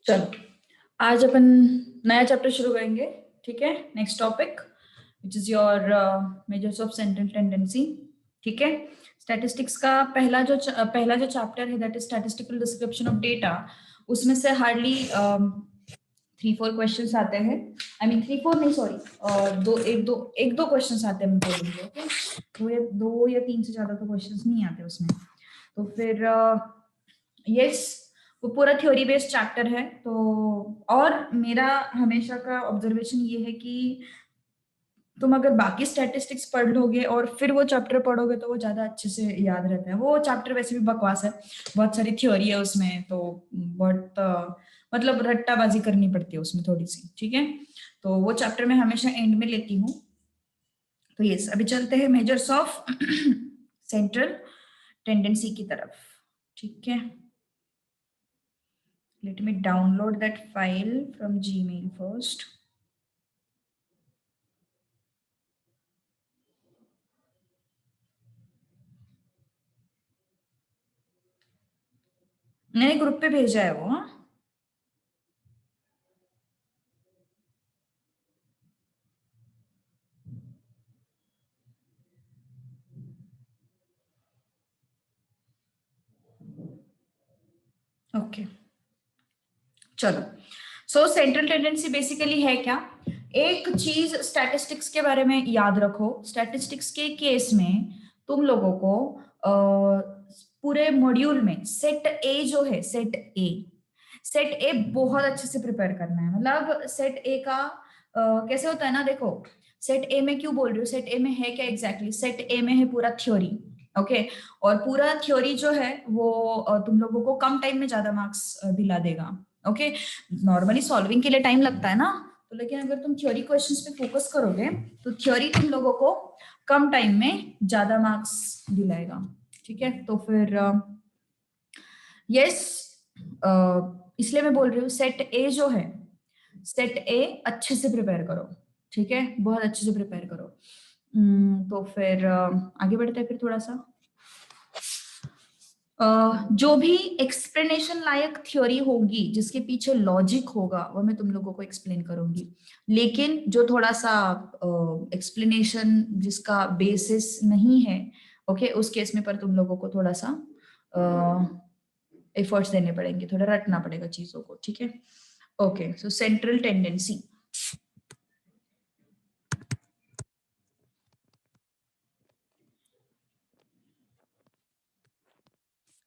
चलो आज अपन नया चैप्टर शुरू करेंगे। ठीक है, next topic which is your measures of central tendency. ठीक है, स्टैटिस्टिक्स का पहला जो चैप्टर है that is statistical description of data. उसमें से हार्डली 3-4 क्वेश्चंस आते हैं। आई मीन 3-4 नहीं, सॉरी, एक दो क्वेश्चंस आते हैं, मैं बोलूंगी। ओके, दो या तीन से ज्यादा तो क्वेश्चंस नहीं आते उसमें। तो फिर यस, वो पूरा थ्योरी बेस्ड चैप्टर है। तो और मेरा हमेशा का ऑब्जर्वेशन ये है कि तुम अगर बाकी स्टैटिस्टिक्स पढ़ लोगे और फिर वो चैप्टर पढ़ोगे तो वो ज्यादा अच्छे से याद रहता है। वो चैप्टर वैसे भी बकवास है, बहुत सारी थ्योरी है उसमें, तो बहुत मतलब रट्टाबाजी करनी पड़ती है उसमें थोड़ी सी। ठीक है, तो वो चैप्टर मैं हमेशा एंड में लेती हूँ। तो यस, अभी चलते हैं मेजर्स ऑफ सेंट्रल टेंडेंसी की तरफ। ठीक है, let me download that file from Gmail first. मैंने ग्रुप पे भेजा है वो। हाँ, ओके, चलो। सो सेंट्रल टेंडेंसी बेसिकली है क्या? एक चीज स्टैटिस्टिक्स के बारे में याद रखो। स्टैटिस्टिक्स के केस में तुम लोगों को पूरे मॉड्यूल में सेट ए जो है, सेट ए बहुत अच्छे से प्रिपेयर करना है। मतलब सेट ए का कैसे होता है ना, देखो सेट ए में क्यों बोल रही हूँ, सेट ए में है क्या एग्जैक्टली? सेट ए में है पूरा थ्योरी। ओके, और पूरा थ्योरी जो है वो तुम लोगों को कम टाइम में ज्यादा मार्क्स दिला देगा। ओके, नॉर्मली सॉल्विंग के लिए टाइम लगता है ना, तो लेकिन अगर तुम थ्योरी क्वेश्चंस पे फोकस करोगे तो थ्योरी तुम लोगों को कम टाइम में ज्यादा मार्क्स दिलाएगा। ठीक है, तो फिर यस, इसलिए मैं बोल रही हूँ सेट ए जो है, सेट ए अच्छे से प्रिपेयर करो। ठीक है, बहुत अच्छे से प्रिपेयर करो। तो फिर आगे बढ़ते हैं फिर थोड़ा सा। जो भी एक्सप्लेनेशन लायक थ्योरी होगी, जिसके पीछे लॉजिक होगा, वो मैं तुम लोगों को एक्सप्लेन करूंगी। लेकिन जो थोड़ा सा एक्सप्लेनेशन जिसका बेसिस नहीं है, ओके, उस केस में पर तुम लोगों को थोड़ा सा एफर्ट्स देने पड़ेंगे, थोड़ा रटना पड़ेगा चीजों को। ठीक है, okay, so central tendency.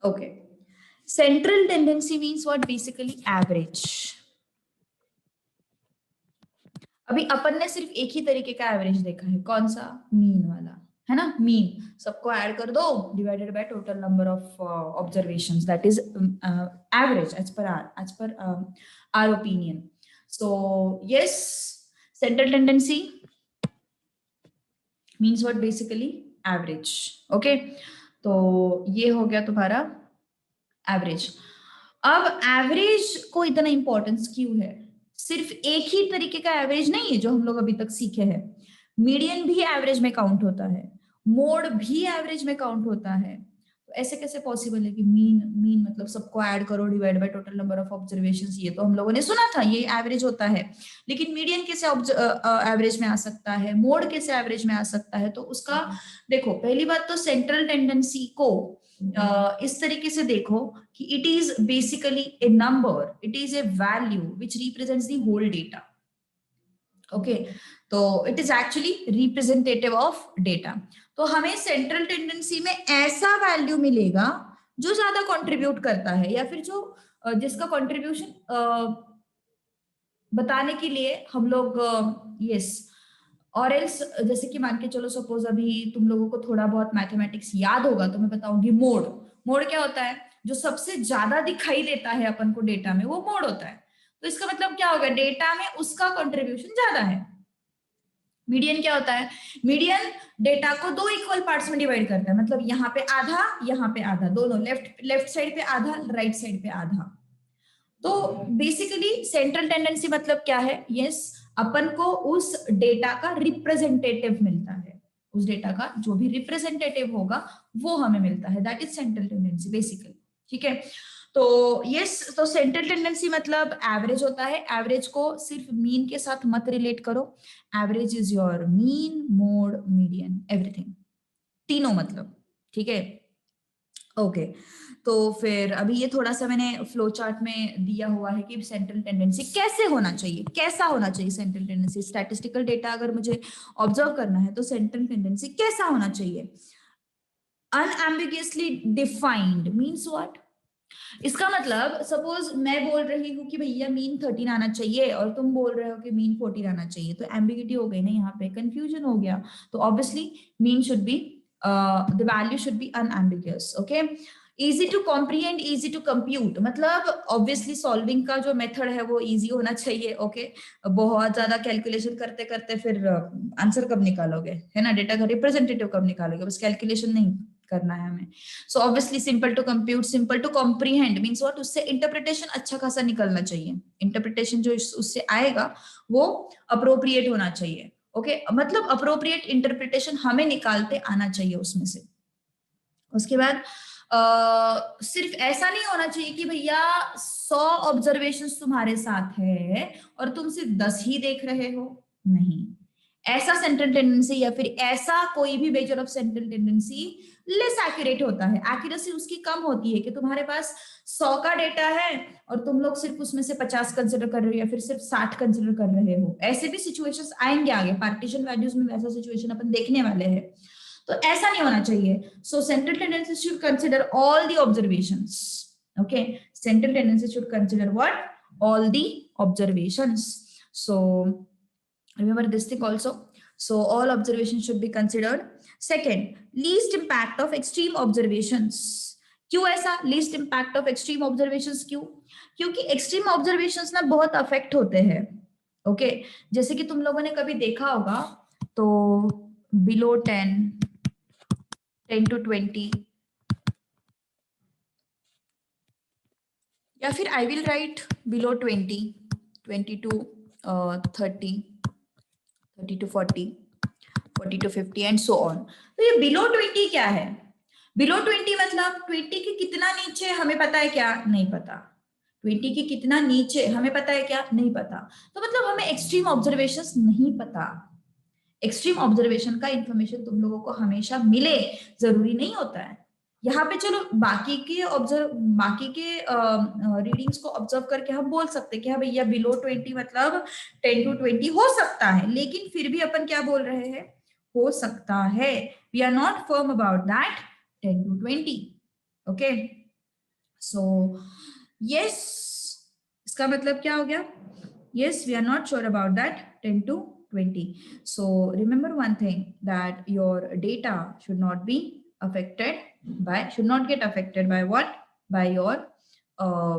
Okay, central tendency means what? Basically average. अभी अपन ने सिर्फ एक ही तरीके का एवरेज देखा है, कौन सा? मीन वाला, है ना? मीन सबको ऐड कर दो, divided by total number of observations, that is average as per our opinion. So yes, central tendency means what? Basically average. Okay, तो ये हो गया तुम्हारा एवरेज। अब एवरेज को इतना इंपॉर्टेंस क्यों है? सिर्फ एक ही तरीके का एवरेज नहीं है जो हम लोग अभी तक सीखे हैं। मीडियन भी एवरेज में काउंट होता है, मोड भी एवरेज में काउंट होता है। तो ऐसे कैसे पॉसिबल है कि मीन मीन मतलब सबको ऐड करो, divide by total number of observations? ये तो हम लोगों ने सुना था, ये एवरेज होता है। लेकिन मीडियन कैसे एवरेज में आ सकता है, मोड कैसे एवरेज में आ सकता है? तो उसका देखो, पहली बात तो सेंट्रल टेंडेंसी को इस तरीके से देखो कि it is basically a number, it is a value which represents the whole data. Okay, तो it is actually representative of data. तो हमें सेंट्रल टेंडेंसी में ऐसा वैल्यू मिलेगा जो ज्यादा कंट्रीब्यूट करता है, या फिर जो जिसका कंट्रीब्यूशन बताने के लिए हम लोग यस, और एल्स जैसे कि मान के चलो, सपोज अभी तुम लोगों को थोड़ा बहुत मैथमेटिक्स याद होगा तो मैं बताऊंगी मोड। मोड क्या होता है? जो सबसे ज्यादा दिखाई देता है अपन को डेटा में, वो मोड होता है। तो इसका मतलब क्या होगा? डेटा में उसका कंट्रीब्यूशन ज्यादा है। मीडियन क्या होता है? मीडियन डेटा को दो इक्वल पार्ट्स में डिवाइड करता है, मतलब यहाँ पे आधा, यहाँ पे आधा, दोनों लेफ्ट लेफ्ट साइड पे आधा, राइट साइड पे आधा। तो बेसिकली सेंट्रल टेंडेंसी मतलब क्या है? यस, अपन को उस डेटा का रिप्रेजेंटेटिव मिलता है, उस डेटा का जो भी रिप्रेजेंटेटिव होगा वो हमें मिलता है, that is central tendency basically. ठीक है, तो यस, तो सेंट्रल टेंडेंसी मतलब एवरेज होता है। एवरेज को सिर्फ मीन के साथ मत रिलेट करो। Average is your mean, mode, median, everything, तीनों मतलब, ठीक है। ओके, तो फिर अभी ये थोड़ा सा मैंने फ्लो चार्ट में दिया हुआ है कि सेंट्रल टेंडेंसी कैसे होना चाहिए, कैसा होना चाहिए सेंट्रल टेंडेंसी। स्टैटिस्टिकल डेटा अगर मुझे ऑब्जर्व करना है तो सेंट्रल टेंडेंसी कैसा होना चाहिए। अनएम्बिगुअसली डिफाइंड मीन्स व्हाट। इसका मतलब सपोज मैं बोल रही हूँ कि भैया मीन 13 आना चाहिए और तुम बोल रहे हो कि मीन 14 आना चाहिए, तो एम्बिगिटी हो गई ना, यहाँ पे कंफ्यूजन हो गया। तो obviously mean should be, the value should be unambiguous. Okay, easy to comprehend, easy to compute, मतलब ऑब्वियसली सॉल्विंग का जो मेथड है वो इजी होना चाहिए। ओके, बहुत ज्यादा कैलकुलेशन करते करते फिर आंसर कब निकालोगे, है ना, डेटा का रिप्रेजेंटेटिव कब निकालोगे, बस कैलकुलेशन नहीं करना है हमें। So obviously simple to compute, simple to comprehend means what, उससे इंटरप्रिटेशन अच्छा खासा निकलना चाहिए। इंटरप्रिटेशन जो उससे आएगा वो अप्रोप्रिएट होना चाहिए। ओके, मतलब अप्रोप्रिएट इंटरप्रिटेशन हमें निकालते आना चाहिए उसमें से। उसके बाद सिर्फ ऐसा नहीं होना चाहिए कि भैया 100 ऑब्जर्वेशंस तुम्हारे साथ है और तुम सिर्फ 10 ही देख रहे हो। नहीं, ऐसा सेंट्रल टेंडेंसी या फिर ऐसा कोई भी measure of central tendency less accurate होता है। एक्यूरेसी उसकी कम होती है कि तुम्हारे पास 100 का डेटा है और तुम लोग सिर्फ उसमें से 50 कंसिडर कर रहे हो या फिर सिर्फ 60 कंसिडर कर रहे हो। ऐसे भी सिचुएशंस आएंगे आगे, पार्टीशन वैल्यूज में वैसा सिचुएशन अपन देखने वाले हैं। तो ऐसा नहीं होना चाहिए। सो central tendency should consider all the observations. Okay, central tendency should consider what, all the observations. So remember this thing also. So all observations should be considered. Second, least impact of extreme observations. क्यों ऐसा least impact of extreme observations, क्यों? क्योंकि extreme observations ना बहुत affect होते हैं। Okay, जैसे कि तुम लोगों ने कभी देखा होगा तो below 10 to 20, या फिर I will write below 20, 20 to 30, 30 to 40, 40 to 50 and so on. तो ये बिलो 20 क्या है? बिलो 20 मतलब 20 के कितना नीचे हमें पता है क्या? नहीं पता। 20 के कितना नीचे हमें पता है क्या? नहीं पता। तो मतलब हमें एक्सट्रीम ऑब्जर्वेशंस नहीं पता। एक्सट्रीम ऑब्जर्वेशन का इंफॉर्मेशन तुम लोगों को हमेशा मिले जरूरी नहीं होता है। यहाँ पे चलो बाकी के रीडिंग्स को ऑब्जर्व करके हम बोल सकते हैं कि हाँ भैया बिलो 20 मतलब 10 to 20 हो सकता है, लेकिन फिर भी अपन क्या बोल रहे हैं, हो सकता है। We are not firm about that 10 to 20। Okay, so yes, इसका मतलब क्या हो गया? Yes, we are not sure about that 10 to 20. So remember one thing, that your data should not be affected should not get affected by what? By your uh,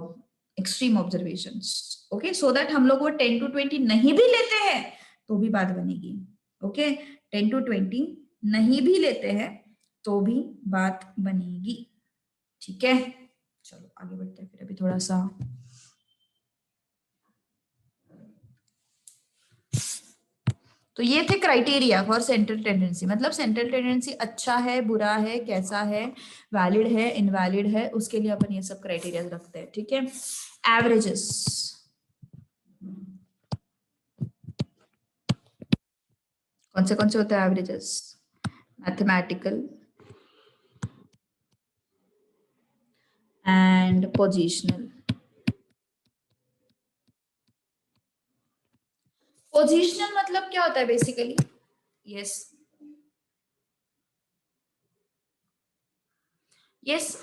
extreme observations. Okay, so that हम लोग वो 10 to 20 नहीं भी लेते हैं तो भी बात बनेगी। Okay, 10 to 20 नहीं भी लेते हैं तो भी बात बनेगी। ठीक है, चलो आगे बढ़ते हैं फिर अभी थोड़ा सा। तो ये थे क्राइटेरिया फॉर सेंट्रल टेंडेंसी, मतलब सेंट्रल टेंडेंसी अच्छा है, बुरा है, कैसा है, वैलिड है, इनवैलिड है, उसके लिए अपन ये सब क्राइटेरिया रखते हैं। ठीक है, एवरेजेस, कौन से होते हैं averages? Mathematical and positional. Positional मतलब क्या होता है basically? Yes yes,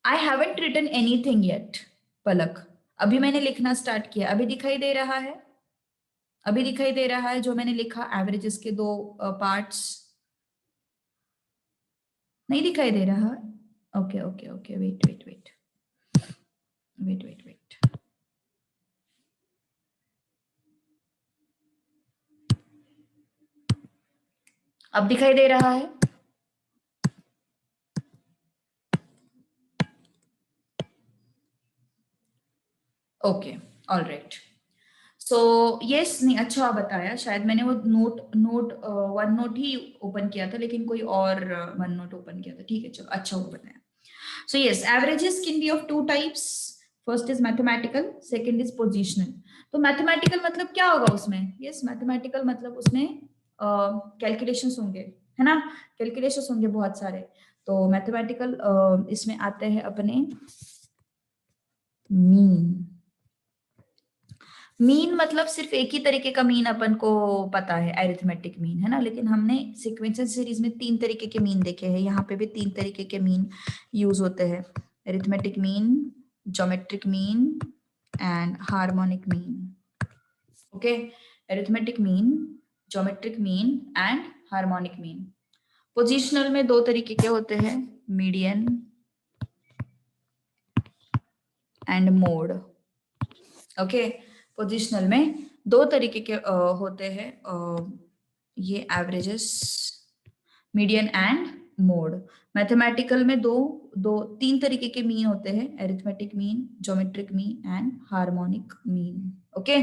I haven't written anything yet Palak. अभी मैंने लिखना स्टार्ट किया, अभी दिखाई दे रहा है? अभी दिखाई दे रहा है जो मैंने लिखा एवरेजेस के दो पार्ट्स? नहीं दिखाई दे रहा? Okay okay okay, wait wait wait wait wait wait, अब दिखाई दे रहा है? Okay, all right. So yes, नहीं अच्छा बताया, शायद मैंने वो वन नोट ही ओपन किया था लेकिन कोई और वन नोट ओपन किया था। ठीक है, चलो अच्छा वो बताया। So yes, averages can be of two types. First is mathematical, second is positional. तो mathematical मतलब क्या होगा उसमें? Yes, mathematical मतलब उसमें calculations होंगे, है ना? Calculations होंगे बहुत सारे. तो mathematical इसमें आते हैं अपने मीन. मीन मतलब सिर्फ एक ही तरीके का मीन अपन को पता है, अरिथमेटिक मीन, है ना? लेकिन हमने सीक्वेंशियल सीरीज में 3 तरीके के मीन देखे हैं. यहाँ पे भी 3 तरीके के मीन यूज होते हैं. Arithmetic mean, geometric mean and harmonic mean. Okay, arithmetic mean, geometric mean and harmonic mean. Positional में 2 तरीके के होते हैं, median and mode. Okay, positional में 2 तरीके के होते हैं, ये averages, median and mode. Mathematical में 3 तरीके के मीन होते हैं, arithmetic mean, geometric mean and harmonic mean. Okay,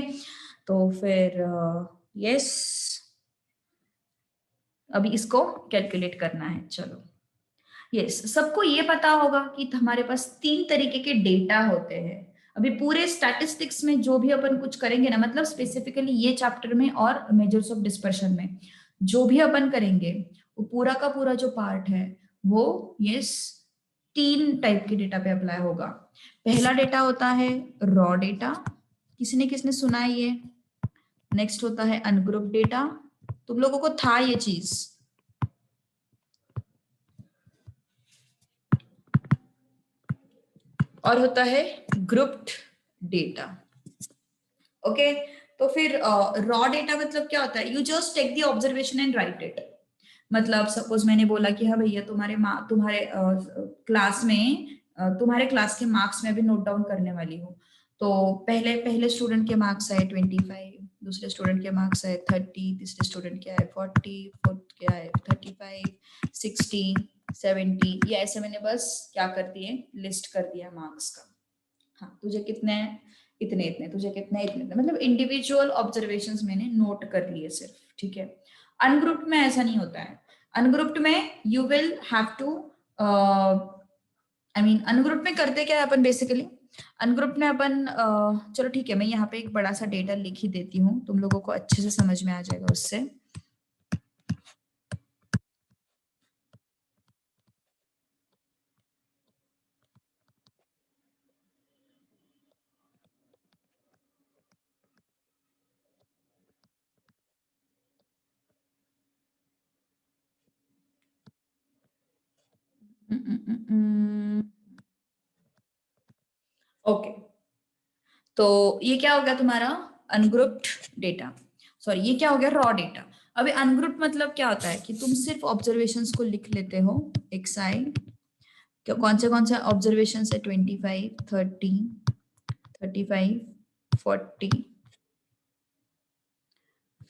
तो फिर यस, अभी इसको कैलकुलेट करना है. चलो, यस, सबको ये पता होगा कि हमारे पास 3 तरीके के डेटा होते हैं. अभी पूरे स्टैटिस्टिक्स में जो भी अपन कुछ करेंगे ना, मतलब स्पेसिफिकली ये चैप्टर में और मेजर्स ऑफ डिस्पर्शन में जो भी अपन करेंगे, वो पूरा का पूरा जो पार्ट है वो यस 3 टाइप के डेटा पे अप्लाई होगा. पहला डेटा होता है रॉ डेटा, किसने सुना है ये? नेक्स्ट होता है अनग्रुप डेटा, तुम लोगों को था ये चीज? और होता है ग्रुप्ड डेटा. ओके, तो फिर रॉ डेटा मतलब क्या होता है? You just take the observation and write it. मतलब सपोज मैंने बोला कि हाँ भैया तुम्हारे क्लास में तुम्हारे क्लास के मार्क्स में अभी नोट डाउन करने वाली हूँ. तो पहले स्टूडेंट के मार्क्स आए 25, दूसरे स्टूडेंट के मार्क्स आए 30, तीसरे स्टूडेंट के आए 40, फोर्थ के आए 35, 60, 70. ये ऐसे मैंने बस क्या कर दिए, लिस्ट कर दिया मार्क्स का. हाँ, तुझे कितने, इतने इतने, तुझे कितने इतने, मतलब इंडिविजुअल ऑब्जर्वेशंस मैंने नोट कर लिए सिर्फ. ठीक है. अनग्रुप्ड में ऐसा नहीं होता है. अनग्रुप्ड में you will have to ungrouped में करते क्या है अपन बेसिकली? अनग्रुप्ड में अपन चलो ठीक है, मैं यहाँ पे एक बड़ा सा डेटा लिख ही देती हूँ, तुम लोगों को अच्छे से समझ में आ जाएगा उससे. ओके, तो ये क्या हो गया तुम्हारा अनग्रुप्ड डेटा. सॉरी, ये क्या हो गया? Raw data. अभी अनग्रुप्ड मतलब क्या होता है कि तुम सिर्फ ऑब्जर्वेशंस को लिख लेते हो एक साइड. कौन से ऑब्जर्वेशंस है? 25, 30, 35, 40,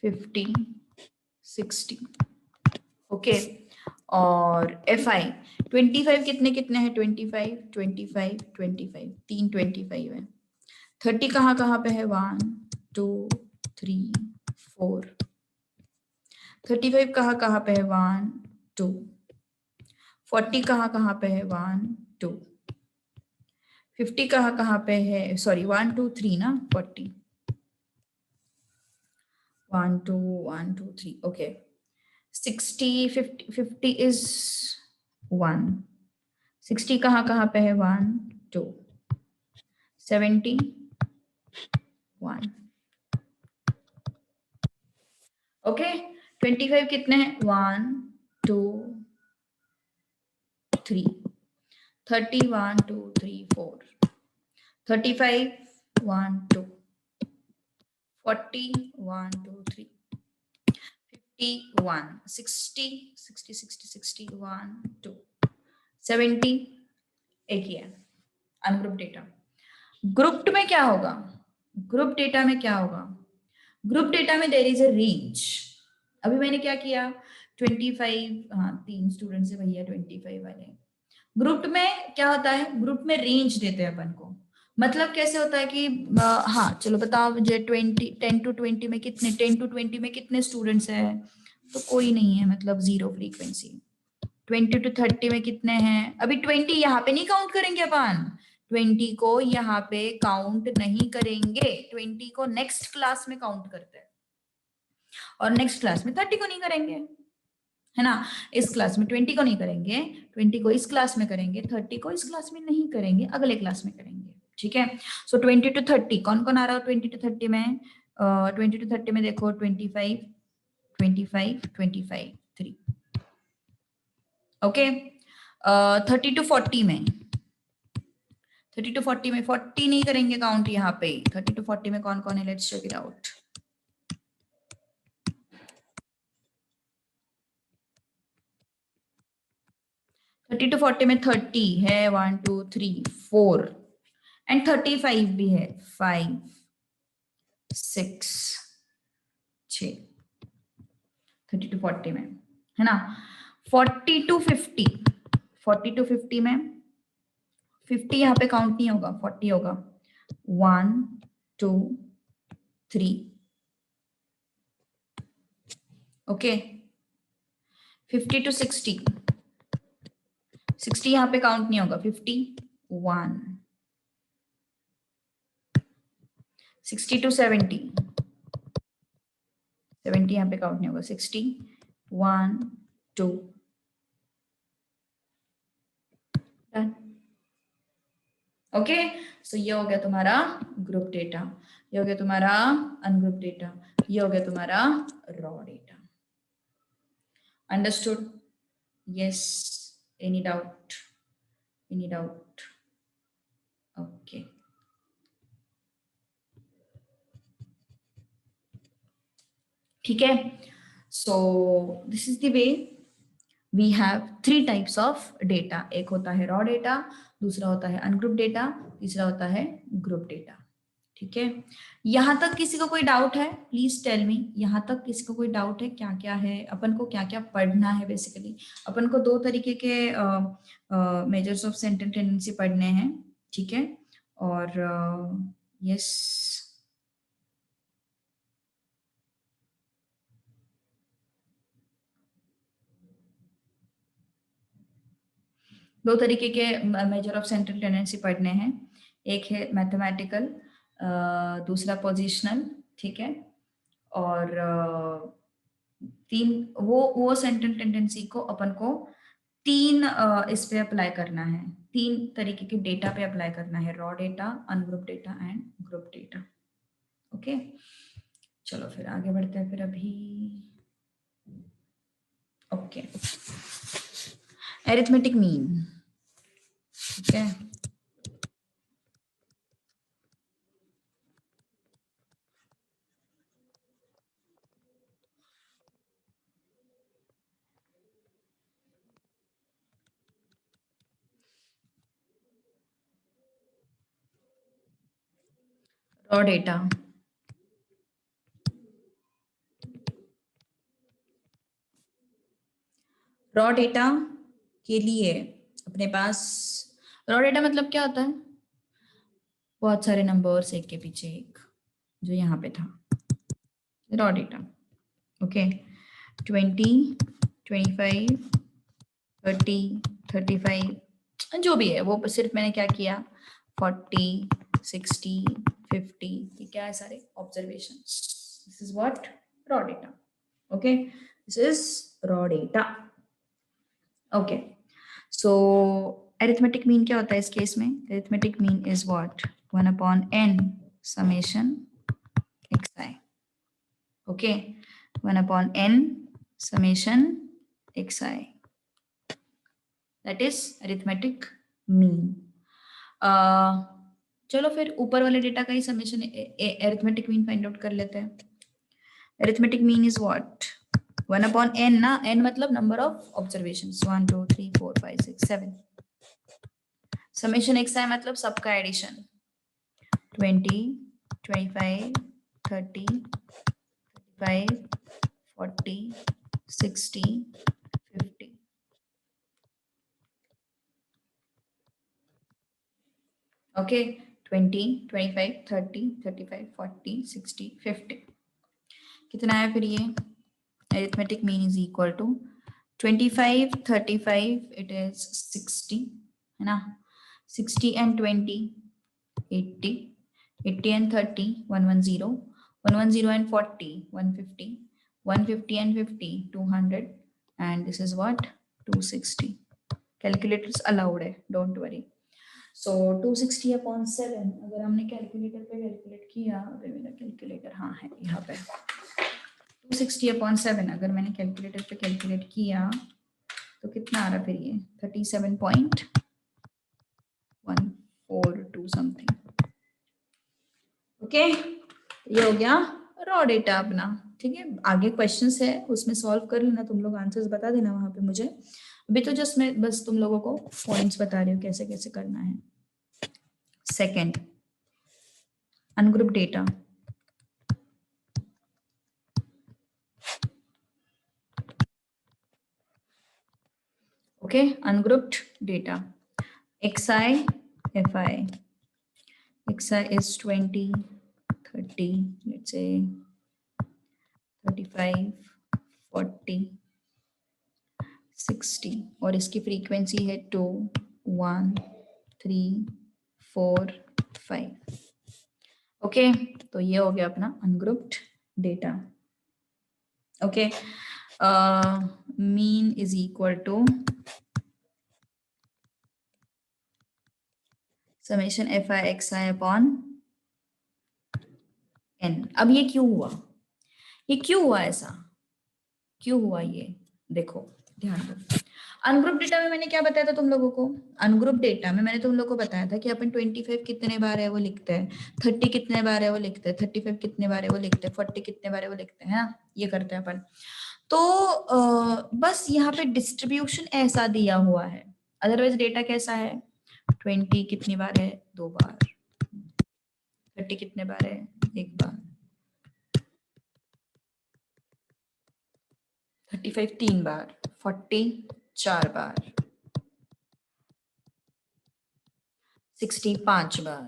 50, 60. ओके, और FI 25 कितने कितने हैं? 25, 25, 25, 3 25 है. 30 कहाँ पे है? 1, 2, 3, 4. 35 कहाँ पे है? 1, 2. 40 कहाँ पे है? 1, 2. 50 कहाँ पे है? सॉरी, 1, 2, 3 ना, 40. 1, 2, 1, 2, 3. ओके. 60, 50 is 1. 60 कहाँ पे है? 1, 2. 70, 1. ओके. 25 कितने हैं? 1, 2, 3. 30, 1, 2, 3, 4. 35, 1, 2. 40, 1, 2, 3. 51, 60, 60, 60, 60, 1, 2. 70, एक ही है. Ungroup data. ग्रुप्ड में क्या होगा? ग्रुप डेटा में क्या होगा? ग्रुप डेटा में देयर इज अ रेंज. अभी मैंने क्या किया? 25, हाँ 3 स्टूडेंट्स है भैया 25 वाले. ग्रुप में क्या होता है? ग्रुप में रेंज देते हैं अपन को. मतलब कैसे होता है कि हाँ चलो बताओ मुझे 10 to 20 में कितने, 10 to 20 में कितने स्टूडेंट्स है? तो कोई नहीं है, मतलब 0 फ्रीक्वेंसी. 20 to 30 में कितने हैं? अभी 20 यहाँ पे नहीं काउंट करेंगे अपन, 20 को यहाँ पे काउंट नहीं करेंगे, 20 को नेक्स्ट क्लास में काउंट करते हैं, और नेक्स्ट क्लास में 30 को नहीं करेंगे, है ना। इस क्लास में 20 को नहीं करेंगे, 20 को इस क्लास में करेंगे, 30 को इस क्लास में नहीं करेंगे, अगले क्लास में करेंगे, ठीक है। सो 20 to 30 कौन कौन आ रहा है 20 to 30 में? 20 to 30 में देखो 25 25 25 3, ओके। 30 to 40 में, 30 to 40 में 40 नहीं करेंगे काउंट यहाँ पे, 30 to 40 में कौन कौन है? Let's check it out. 30 to 40 में 30 है, 1 2 3 4, एंड 35 भी है, 5 6 6, 30 to 40 में, है ना। 40 to 50, 40 to 50 में 50 यहाँ पे काउंट नहीं होगा, 40 होगा, 1 2 3, ओके। 50 to 60, 60 यहाँ पे काउंट नहीं होगा, 50 1, 60 to 70, 70 यहाँ पे काउंट नहीं होगा, 60 1 2, डन, ओके। सो ये हो गया तुम्हारा ग्रुप डेटा, ये हो गया तुम्हारा अनग्रुप डेटा, ये हो गया तुम्हारा raw data. Understood? Yes, any doubt? Any doubt? Okay, ठीक है। So this is the way we have 3 types of data, एक होता है रॉ डेटा, दूसरा होता है अनग्रुप डेटा, तीसरा होता है ग्रुप डेटा, ठीक है। यहां तक किसी को कोई डाउट है? प्लीज टेल मी, यहां तक किसी को कोई डाउट है? क्या क्या है, अपन को क्या क्या पढ़ना है? बेसिकली अपन को 2 तरीके के मेजर्स ऑफ सेंटेंस टेंडेंसी पढ़ने हैं, ठीक है। और यस, दो तरीके के मेजर ऑफ सेंट्रल टेंडेंसी पढ़ने हैं, एक है मैथमेटिकल, दूसरा पोजिशनल, ठीक है। और तीन वो सेंट्रल टेंडेंसी को अपन को 3 इस पे अप्लाई करना है, 3 तरीके के डेटा पे अप्लाई करना है, raw data, ungroup data and group data, okay. चलो फिर आगे बढ़ते हैं फिर अभी, ओके। अरिथमेटिक मीन, ठीक है। रॉ डेटा, रॉ डेटा के लिए अपने पास, रॉ डेटा मतलब क्या होता है? बहुत सारे नंबर्स एक के पीछे एक, जो यहाँ पे था, रॉ डेटा, ओके। 20 25 30 35, जो भी है वो, सिर्फ मैंने क्या किया, 40 60 50, ये क्या है? सारे observations. This is what? Raw data, okay. This is raw data, okay. So arithmetic mean क्या होता है इस केस में? Arithmetic mean is what? 1/n summation xi, okay. 1/n summation xi, that is arithmetic mean. चलो फिर ऊपर वाले data का ही summation arithmetic mean find out कर लेते हैं। Arithmetic mean is what? 1/n ना, n मतलब number of observations, 1 2 3 4 5 6 7, summation xi मतलब सबका एडिशन, 20 25 30 35 40 60 50, ओके। 20 25 30 35 40 60 50, कितना है फिर ये? Arithmetic mean is equal to 25 35 it is 60 है ना, 60 and 20 80, 80 and 30 110, 110 and 40 150, 150 and 50 200, and this is what 260. Calculators allowed है, don't worry. So 260 upon 7 अगर हमने कैलकुलेटर पे कैलकुलेट किया, अभी मेरा कैलकुलेटर हाँ है यहाँ पे, 260 upon 7 अगर मैंने कैलकुलेटर पे कैलकुलेट किया तो कितना आ रहा फिर ये 37.142 समथिंग. ओके, ये हो गया रॉ डेटा अपना. ठीक है, आगे क्वेश्चंस है उसमें सॉल्व कर लेना तुम लोग, आंसर्स बता देना वहां पे मुझे. अभी तो जस्ट मैं बस तुम लोगों को पॉइंट्स बता रही हूँ कैसे कैसे करना है. Second, ungroup data. Okay, ungrouped data. xi fi, xi is 20 30 let's say 35 40 60 और इसकी फ्रीक्वेंसी है 2 1 3 4 5. ओके, तो ये हो गया अपना ungrouped data. Okay, mean is equal to summation F I X I upon N. अब ये क्यों हुआ, ये क्यों हुआ, ऐसा क्यों हुआ, ये देखो ध्यान दो. अनग्रुप डेटा में मैंने क्या बताया था तुम लोगों को, अनग्रुप डेटा में मैंने तुम लोगों को बताया था कि अपन 25 कितने बार है वो लिखते हैं, 30 कितने बार है वो लिखते हैं, 35 कितने बार है वो लिखते हैं, 40 कितने बार है वो लिखते हैं, ना ये करते हैं अपन. तो बस यहाँ पे डिस्ट्रीब्यूशन ऐसा दिया हुआ है, अदरवाइज डेटा कैसा है, 20 कितनी बार है 2 बार, 30 कितने बार है 1 बार, 35 3 बार, 40 4 बार, 60 5 बार,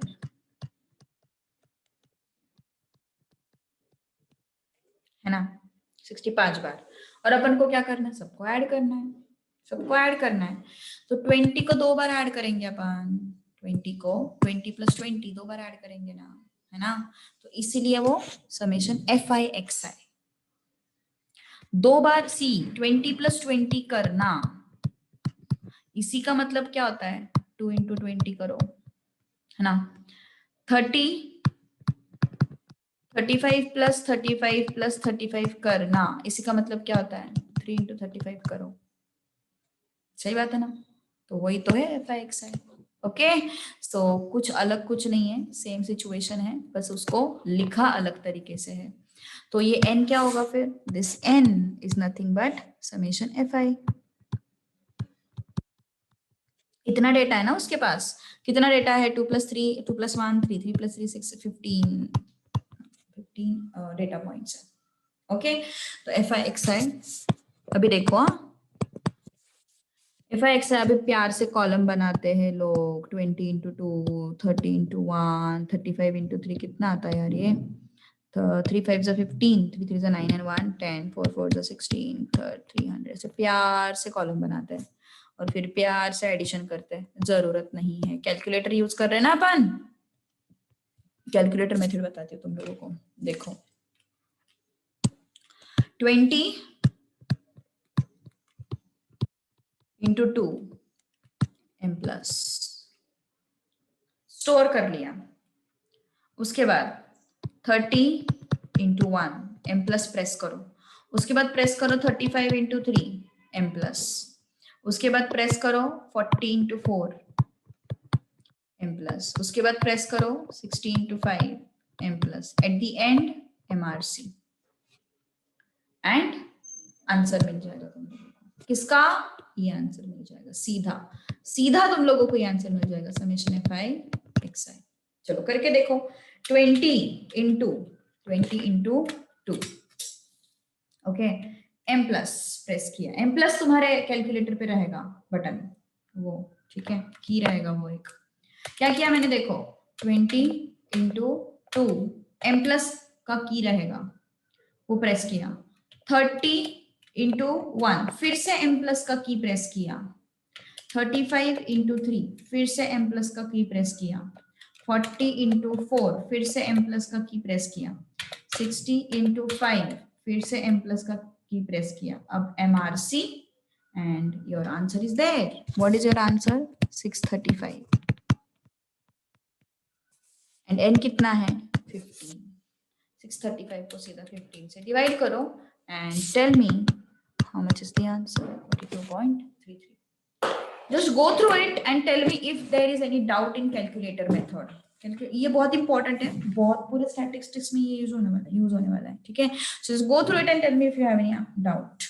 है ना, 65 बार. और अपन को क्या करना है, सबको ऐड करना है, सबको ऐड करना है. तो 20 को 2 बार ऐड करेंगे अपन, 20 को 20 + 20 2 बार ऐड करेंगे ना, है ना. तो इसीलिए वो summation F I X I 2 बार. सी 20 + 20 करना, इसी का मतलब क्या होता है, 2 × 20 करो, है ना. 35 + 35 + 35 करना, इसी का मतलब क्या होता है, 3 × 35 करो. सही बात है ना, तो वही तो है F I X I. Okay, so कुछ अलग कुछ नहीं है, सेम सिचुएशन है, बस उसको लिखा अलग तरीके से है. तो ये n क्या होगा फिर, this n is nothing but summation F आई. इतना डेटा है ना उसके पास, कितना डेटा है, 2 + 3 2 + 1 3 3 + 3 6 15 डेटा पॉइंट्स है. ओके, तो एफ आई एक्स आई अभी देखो, एफ आई एक्स आई अभी प्यार से कॉलम बनाते हैं लोग, 20 × 2 30 × 1 35 × 3 कितना आता है यार ये, 3 5 = 15 3 3 = 9 and 1 10 4 4 = 16 300 से प्यार से कॉलम बनाते हैं और फिर प्यार से एडिशन करते हैं. जरूरत नहीं है, कैलकुलेटर यूज कर रहे हैं ना अपन, कैलकुलेटर मेथड बताती हूँ तुम लोगों को. देखो 20 × 2 m+, स्टोर कर लिया. उसके बाद 30 × 1 m+ प्रेस करो. उसके बाद प्रेस करो 35 × 3 m+. उसके बाद प्रेस करो 40 × 4 m+. उसके बाद प्रेस करो 60 × 5 m+. At the end MRC and answer मिल जाएगा तुम लोगों को. किसका, ये आंसर मिल जाएगा, सीधा सीधा तुम लोगों को ये आंसर मिल जाएगा, समेशन एफ आई एक्स आई. चलो करके देखो, 20 × 2 ओके, m+ प्रेस किया, m+ तुम्हारे कैलकुलेटर पे रहेगा बटन वो, ठीक है, की रहेगा वो एक. क्या किया मैंने, देखो 20 × 2 m+ का की रहेगा वो प्रेस किया. 30 इंटू 1, फिर से m प्लस का की प्रेस किया। 35 इंटू 3, फिर से m प्लस का की प्रेस किया। 40 इंटू 4, फिर से m प्लस का की प्रेस किया। 60 इंटू 5, फिर से m प्लस का की प्रेस किया। अब MRC and your answer is there. What is your answer? 635. And n कितना है? 15. 635 को सीधा 15 से डिवाइड करो and tell me how much is the answer. 42.33. Just go through it and tell me if there is any doubt in calculator method. ये बहुत important है, बहुत पूरे स्टैटिस्टिक्स में ये यूज होने वाला है, ठीक है? So just go through it and tell me if you have any doubt.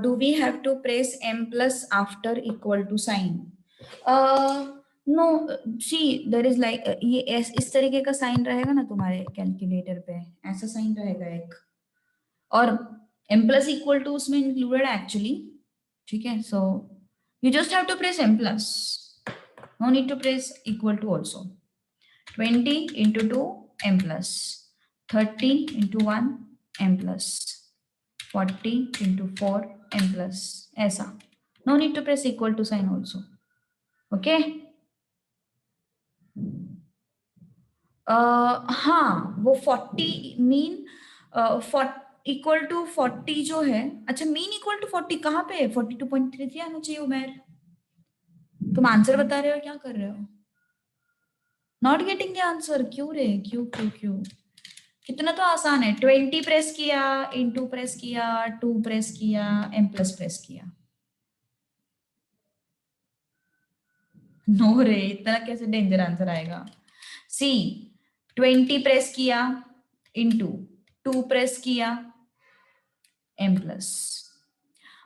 Do we have to press m plus after equal to sign? No, see, there is like ये इस तरीके का साइन रहेगा ना तुम्हारे कैलकुलेटर पे, ऐसा sign रहेगा एक, और m plus equal to उसमें included actually, ठीक है? So you just have to press m plus, no need to press equal to also. 20 into 2 m plus, 30 into 1 m plus, 40 into 4 m plus, ऐसा, no need to press equal to sign also. Okay? हाँ, वो 40 mean equal to 40 जो है, अच्छा mean equal to 40 कहाँ पे है? 42.33 आना चाहिए उमेर। तुम आंसर बता रहे हो, क्या कर रहे हो? नॉट गेटिंग द आंसर, क्यों रे? क्यों क्यों क्यों? कितना तो आसान है, 20 प्रेस किया, इंटू प्रेस किया, 2 प्रेस किया, m प्लस प्रेस किया। नो रे, इतना कैसे डेंजर आंसर आएगा? सी, 20 प्रेस किया, इंटू 2 प्रेस किया, m प्लस,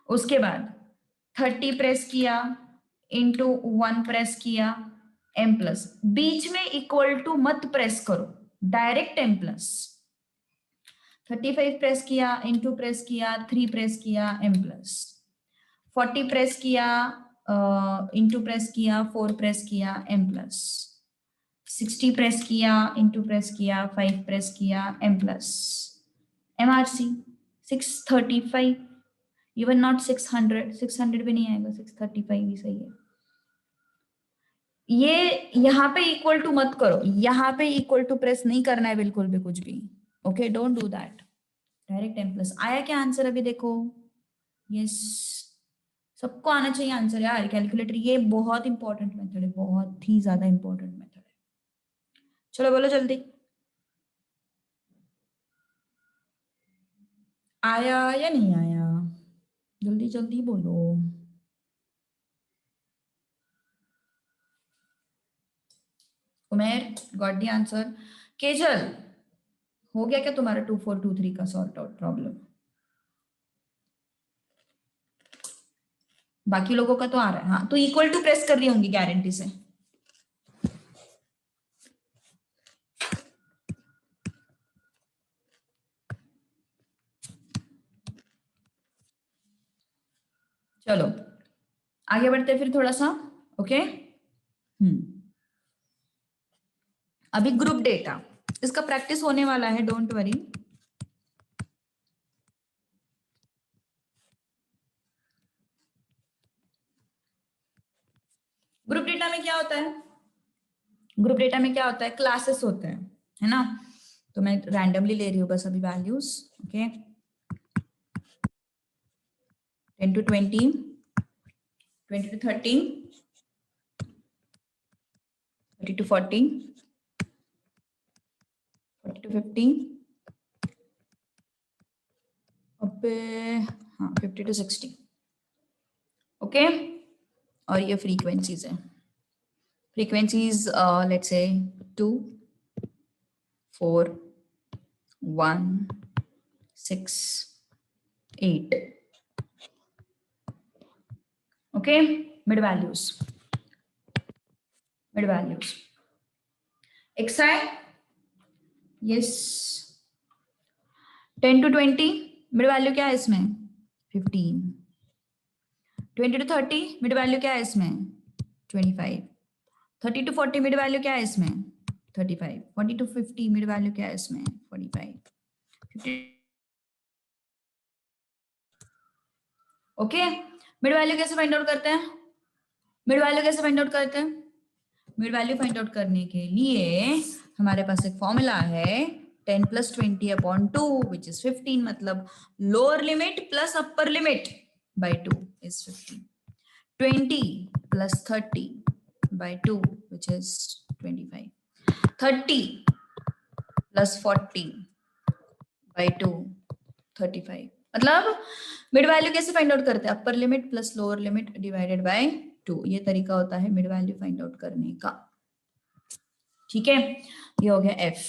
उसके बाद 30 प्रेस किया, इंटू 1 प्रेस किया, m प्लस, बीच में इक्वल टू मत प्रेस करो, डायरेक्ट m प्लस। 35 प्रेस किया, इंटू प्रेस किया, 3 प्रेस किया, m प्लस। 40 प्रेस किया, इंटू प्रेस किया, 4 प्रेस किया, m प्लस। 60 प्रेस किया, इंटू प्रेस किया, 5 प्रेस किया, m plus. MRC 635, even not 600, 600 भी नहीं आएगा, 635 ही सही है। ये यहाँ पे इक्वल टू मत करो, यहाँ पे इक्वल टू प्रेस नहीं करना है बिल्कुल भी, कुछ भी। Okay, don't do that, direct m plus. आया क्या आंसर अभी देखो? यस, सबको आना चाहिए आंसर यार। कैलकुलेटर ये बहुत इंपॉर्टेंट मेथड है, बहुत ही ज्यादा इंपॉर्टेंट मेथड है। चलो बोलो जल्दी, आया या नहीं आया? जल्दी जल्दी बोलो। उमेर गॉट द आंसर। केजल, हो गया क्या तुम्हारा 2423 का सॉर्ट आउट प्रॉब्लम? बाकी लोगों का तो आ रहा है। हाँ, तो इक्वल टू प्रेस कर रही होंगी गारंटी से। चलो आगे बढ़ते फिर थोड़ा सा। ओके, अभी ग्रुप डेटा, इसका प्रैक्टिस होने वाला है, डोंट वरी। ग्रुप डेटा में क्या होता है, ग्रुप डेटा में क्या होता है, क्लासेस होते हैं, है ना। तो मैं रैंडमली ले रही हूँ बस अभी values, okay. 10 to 20, 20 to 30, 30 to 40, 40 to 50, अबे हाँ 50 to 60, ओके। और ये फ्रीक्वेंसीज है, frequencies let's say 2, 4, 1, 6, 8, okay. Mid values, mid values, xi, yes, 10 to 20 mid value क्या है इसमें, 15, 20 to 30 मिड वैल्यू क्या है इसमें, 25, 30 to 40 मिड वैल्यू क्या है इसमें, 35, 40 to 50 मिड वैल्यू क्या है इसमें, 45, 50, ओके। मिड वैल्यू कैसे फाइंड आउट करते हैं, मिड वैल्यू कैसे फाइंड आउट करते हैं, मिड वैल्यू फाइंड आउट करने के लिए हमारे पास एक फॉर्मूला है 10 plus 20 upon 2 which is 15, मतलब lower limit plus upper limit by 2 is 15, 20 plus 30 by 2 which is 25, 30 plus 40 by 2 35, मतलब मिड वैल्यू कैसे फाइंड आउट करते हैं, upper limit plus lower limit divided by 2, ये तरीका होता है मिड वैल्यू फाइंड आउट करने का, ठीक है। ये हो गया एफ,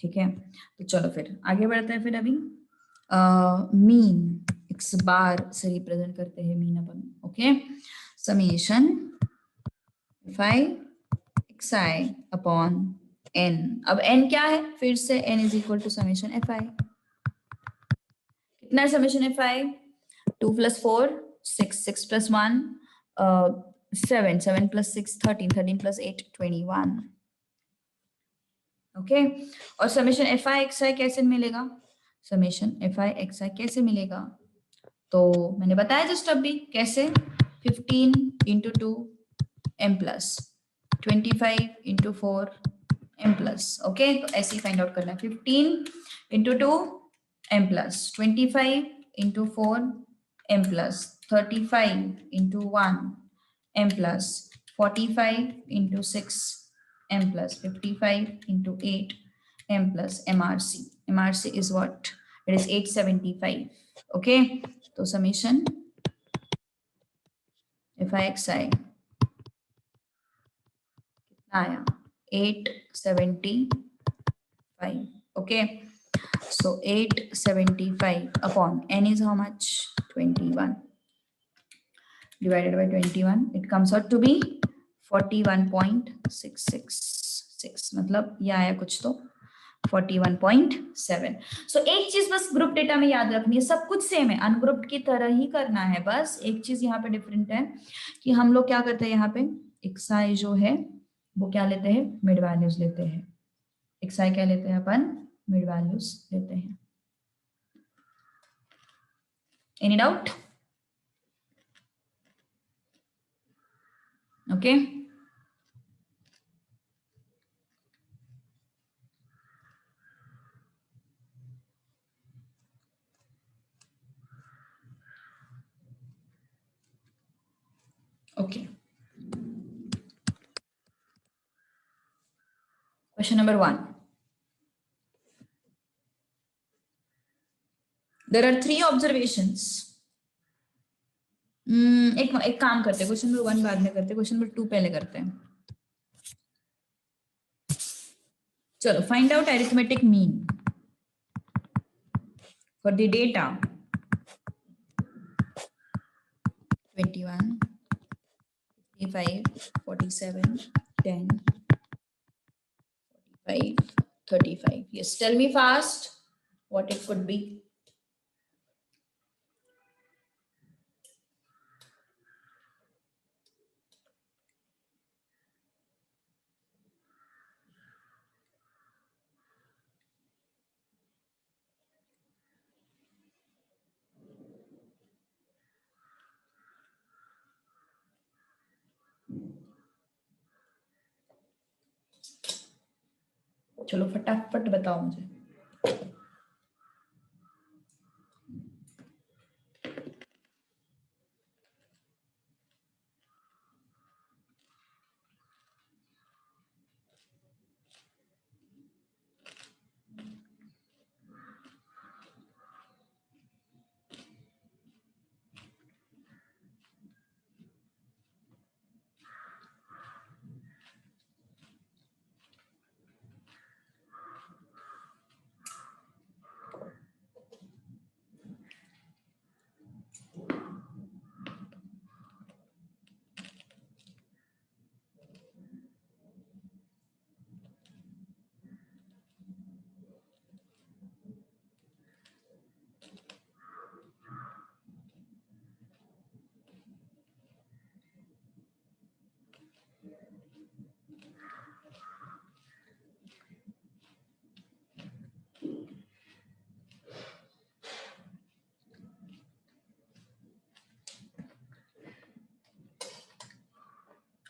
ठीक है। तो चलो फिर आगे बढ़ते हैं, फिर अभी मीन एक्स बार से रिप्रेजेंट करते हैं मीन अपन, okay. Summation five X I upon N, अब एन क्या है, फिर से N is equal to summation F I, कितना है summation F I, 2 plus 4 6, 6 plus 1 7, 7 plus 6 13, 13 plus 8 21, okay. और summation F I X I कैसे मिलेगा, summation F I X I कैसे मिलेगा, तो मैंने बताया जस्ट अभी कैसे, 15 into 2 M plus 25 into 4 M plus, okay. तो ऐसे ही फाइंड आउट करना है, 15 into 2 M plus 25 into 4 M plus 35 into 1 M plus 45 into 6 m plus 55 into 8 m plus mrc, mrc is what, it is 875, okay। तो summation fixi कितना आया, 875, okay। so 875 upon n is how much, 21 divided by 21, it comes out to be 41.666, मतलब ये आया कुछ तो 41.7। सो एक चीज बस ग्रुप डेटा में याद रखनी है, सब कुछ सेम है, अनग्रुप्ड की तरह ही करना है, बस एक चीज यहाँ पे डिफरेंट है कि हम लोग क्या करते हैं, यहाँ पे एक्साई जो है वो क्या लेते हैं, मिड वैल्यूज लेते हैं, एक्साई क्या लेते हैं अपन, मिड वैल्यूज लेते हैं। Any doubt, okay. Okay, question number 1, there are 3 observations। एक काम करते हैं, क्वेश्चन नंबर 1 बाद में करते हैं, क्वेश्चन नंबर 2 पहले करते हैं। चलो, find out arithmetic mean for the data 21, 55, 47, 10, 45, 35। Yes, tell me fast what it could be. चलो फटाफट बताओ मुझे।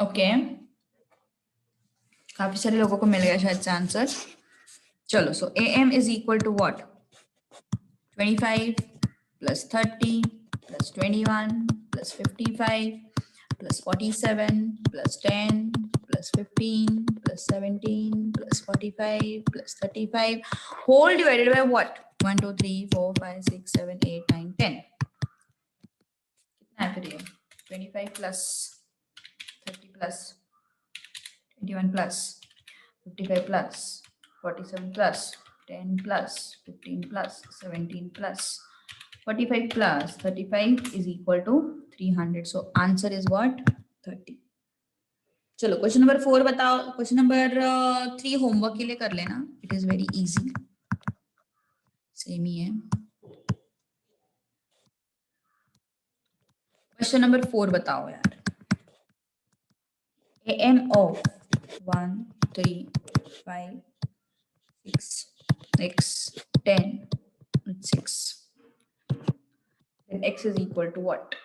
ओके, काफी सारे लोगों को मिल गया शायद से आंसर। चलो, so AM is equal to what? 25 plus 30 plus 21 plus 55 plus 47 plus 10 plus 15 plus 17 plus 45 plus 35 whole divided by what? 1 2 3 4 5 6 7 8 9 10। कितना है फिर ये? 25 plus 30 plus 21 plus 55 plus 47 plus 10 plus 15 plus 17 plus 45 plus 35 is equal to 300. So answer is what? 30. चलो question number 4 बताओ। Question number 3 homework के लिए कर लेना, it is very easy, same ही है। क्वेश्चन नंबर 4 बताओ यार। AM of 1 3 5 6 x 10 6, then x is equal to what?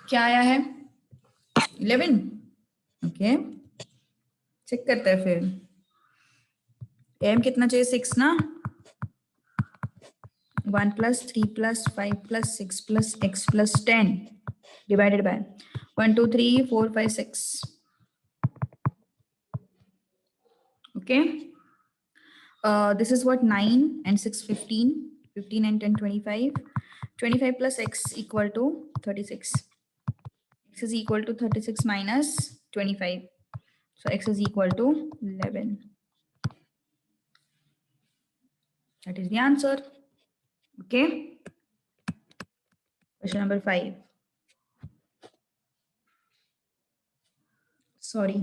क्या आया है? 11। ओके, चेक करते हैं फिर। एम कितना चाहिए? 6 ना। 1 plus 3 plus 5 plus 6 plus x plus 10 divided by 1 2 3 4 5 6. Okay, this is what? 9 and 6 15, 15 and 10 25, 25 plus x equal to 36. X is equal to 36 minus 25, so x is equal to 11. That is the answer. Okay, question number 5. Sorry.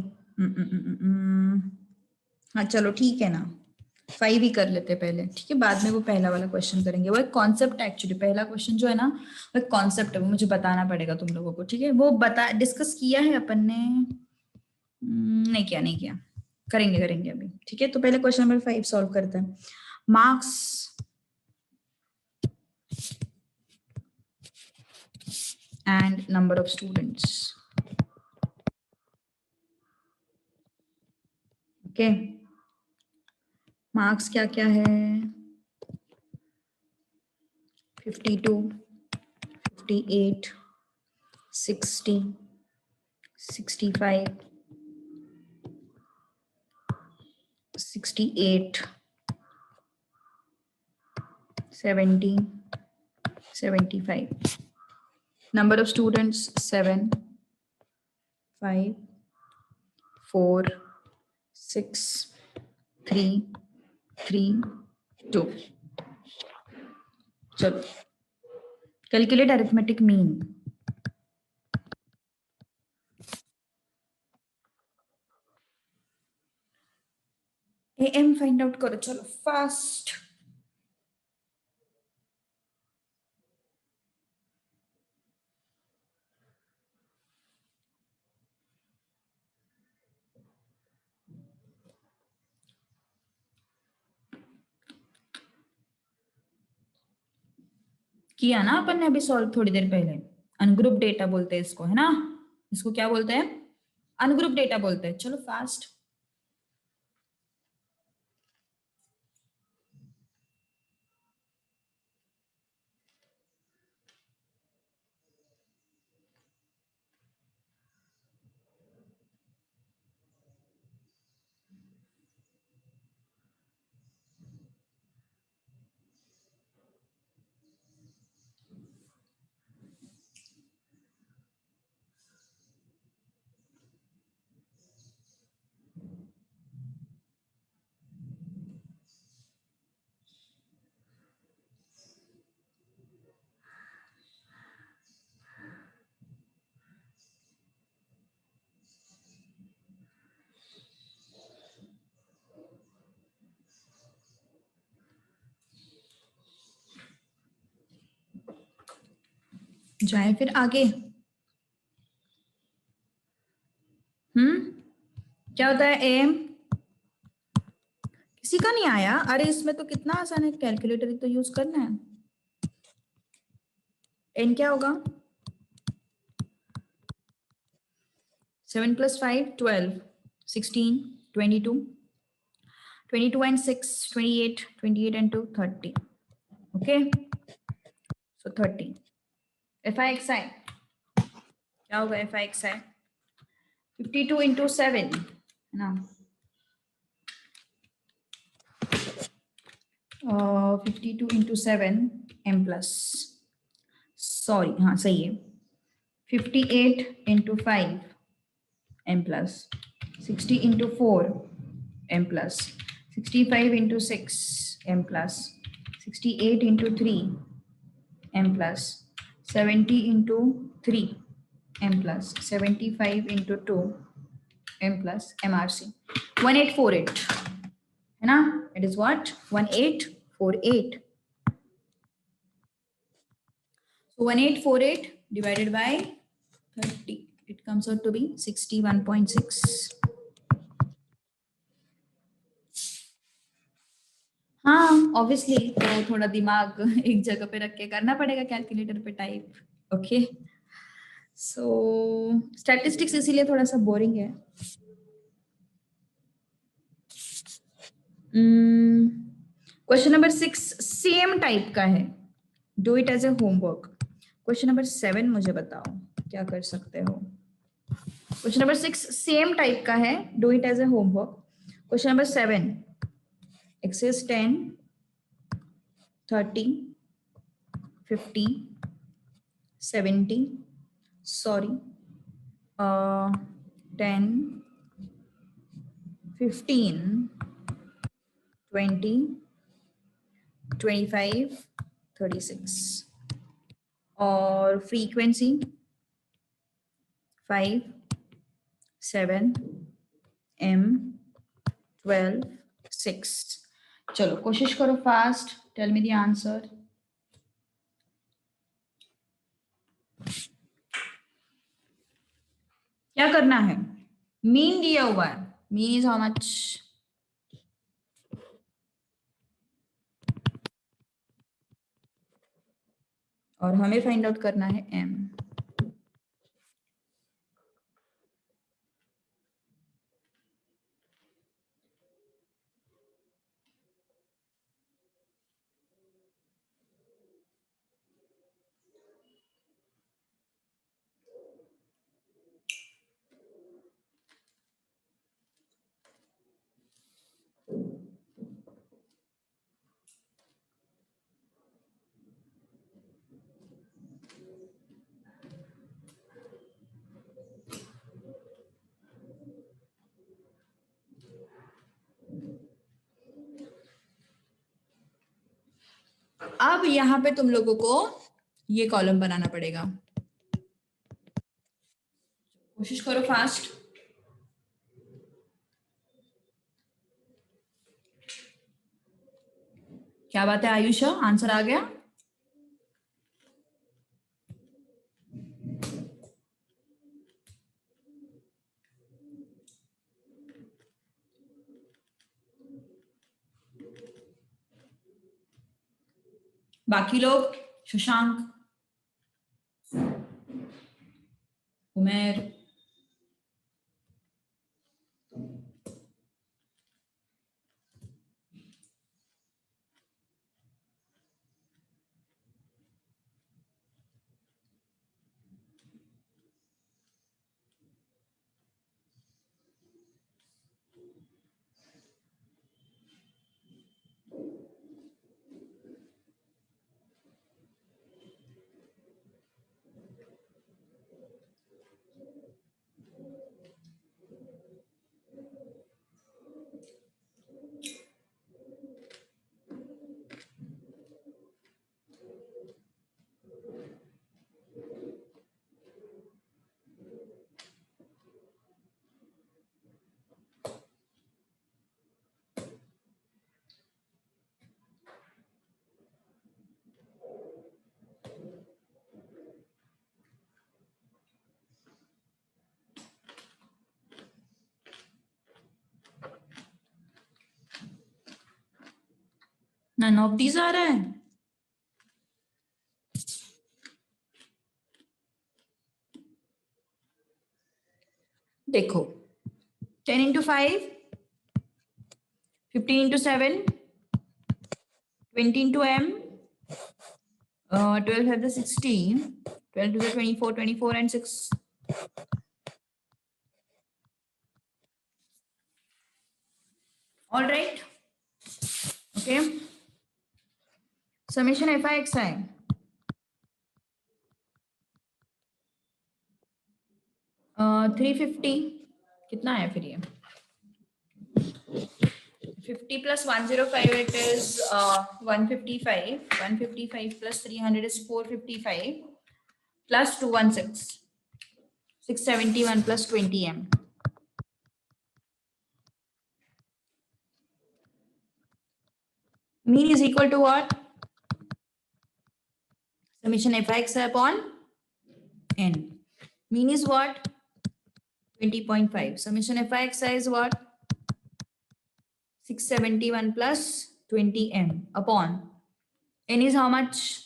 हाँ चलो ठीक है ना, 5 ही कर लेते पहले, ठीक है, बाद में वो पहला वाला क्वेश्चन करेंगे। वो एक कॉन्सेप्ट एक्चुअली, पहला क्वेश्चन जो है ना वो एक कॉन्सेप्ट है, वो मुझे बताना पड़ेगा तुम लोगों को, ठीक है। वो डिस्कस किया है अपन ने? नहीं किया, नहीं किया, करेंगे करेंगे अभी, ठीक है। तो पहले क्वेश्चन नंबर 5 सॉल्व करते हैं। Marks and number of students. Okay, marks क्या क्या है? 52, 58, 60, 65, 68, 70, 75. Number of students 7, 5, 4, 6, 3, 3, 2. चलो calculate arithmetic mean. AM find out करो. चलो फास्ट. किया ना अपन ने अभी सॉल्व थोड़ी देर पहले. अनग्रुप डेटा बोलते हैं इसको, है ना? इसको क्या बोलते हैं? अनग्रुप डेटा बोलते हैं. चलो फास्ट. जाए फिर आगे. क्या होता है एम? किसी का नहीं आया? अरे इसमें तो कितना आसान है, कैलकुलेटर ही तो यूज करना है. एन क्या होगा? 7 + 5 12, 16, 22, 22 and 6 28, 28 and 2 30. Okay, so 30. FIXI क्या होगा? FIXI 52 into 7 है ना? 52 into 7 m plus, सॉरी हाँ सही है. 58 into 5 m plus, 60 into 4 m plus, 65 into 6 m plus, 68 into 3 m plus, 70 into 3 m plus, 75 into 2 m plus MRC 1848 है ना? It is what? 1848. So 1848 divided by 30, it comes out to be 61.6. हाँ obviously, तो थोड़ा दिमाग एक जगह पे रख के करना पड़ेगा कैलकुलेटर पे टाइप. ओके, सो स्टैटिस्टिक्स इसीलिए थोड़ा सा बोरिंग है. क्वेश्चन नंबर 6 सेम टाइप का है. Do it as a homework. Question number 7 मुझे बताओ क्या कर सकते हो. क्वेश्चन नंबर 6 सेम टाइप का है. Do it as a homework. Question number 7 X's 10, 30, 50, 70, sorry, 10, 15, 20, 25, 36. और फ्रीक्वेंसी 5, 7, m, 12, 6. चलो कोशिश करो fast. Tell me the answer. क्या करना है? मीन दिया हुआ है. Mean is how much? और हमें फाइंड आउट करना है m. अब यहाँ पे तुम लोगों को ये कॉलम बनाना पड़ेगा, कोशिश करो फास्ट। क्या बात है आयुष, आंसर आ गया? बाकी लोग, शशांक, उमेर, none of these आ रहा है। देखो 10 into 5, 15 into 7, 20 into m, 12 have the 16, 12 to the 24, 24 and 6. All right. Okay. Summation fi xi. 350 कितना है फिर ये? 50 plus 105, it is 155. 155 plus 300 is 455 plus 216. 671 plus 20 m. Mean is equal to what? Summation fi xi upon n. Mean is what? 20.5. Summation fi xi is what? 671 plus 20 m upon n is how much?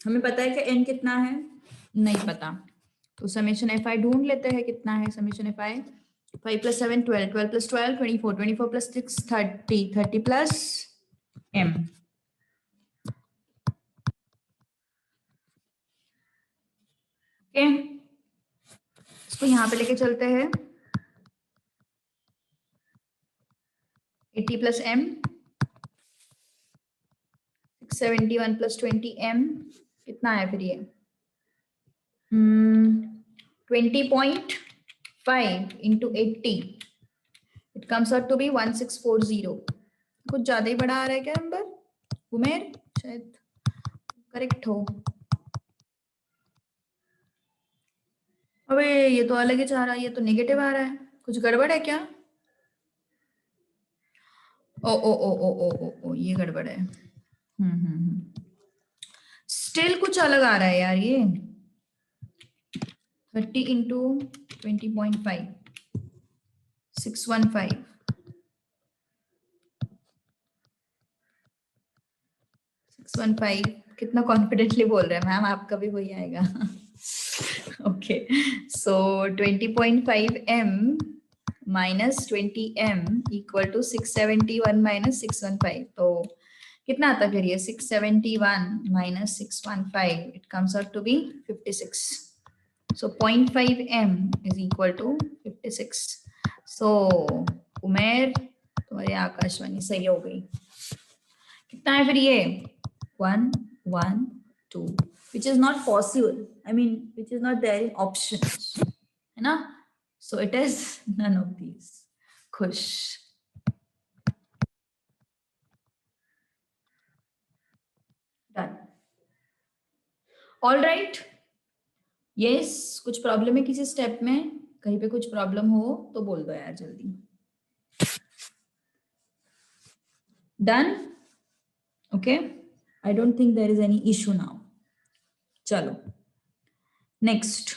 हमें पता है कि n कितना है? नहीं पता, तो summation fi ढूंढ लेते हैं कितना है। Summation fi 5 plus 7 12, 12 plus 12 24, 24 plus 6 30, 30 plus m। Okay, इसको यहाँ पे लेके चलते हैं। 80 plus m, 671 plus 20 m कितना है फिर ये? 20.5 into 80, it comes out to be 1640। कुछ ज्यादा ही बड़ा आ रहा है क्या नंबर? उमेर शायद करेक्ट हो। अबे ये तो अलग ही चाह रहा है, ये तो नेगेटिव आ रहा है, कुछ गड़बड़ है क्या? ओ ओ ओ ओ ओ ओ ओ ये गड़बड़ है। स्टिल कुछ अलग आ रहा है यार ये। 30 into 20.5, 615। 615 कितना कॉन्फिडेंटली बोल रहे हैं मैम, आपका भी वही आएगा। Okay, so 20.5 m minus 20 m equal to 671 minus 615। तो कितना आता फिर ये? 671 minus 615, it comes out to be 56। so 0.5 m is equal to 56। so उमेर तुम्हारी आकाशवाणी सही हो गई। कितना है फिर ये? 1 1 2, which is not possible, I mean which is not there in options, है ना? so it is none of these। खुश। ऑल राइट, यस, कुछ प्रॉब्लम है किसी स्टेप में, कहीं पे कुछ प्रॉब्लम हो तो बोल दो यार जल्दी। Done, okay, I don't think there is any issue now. चलो next,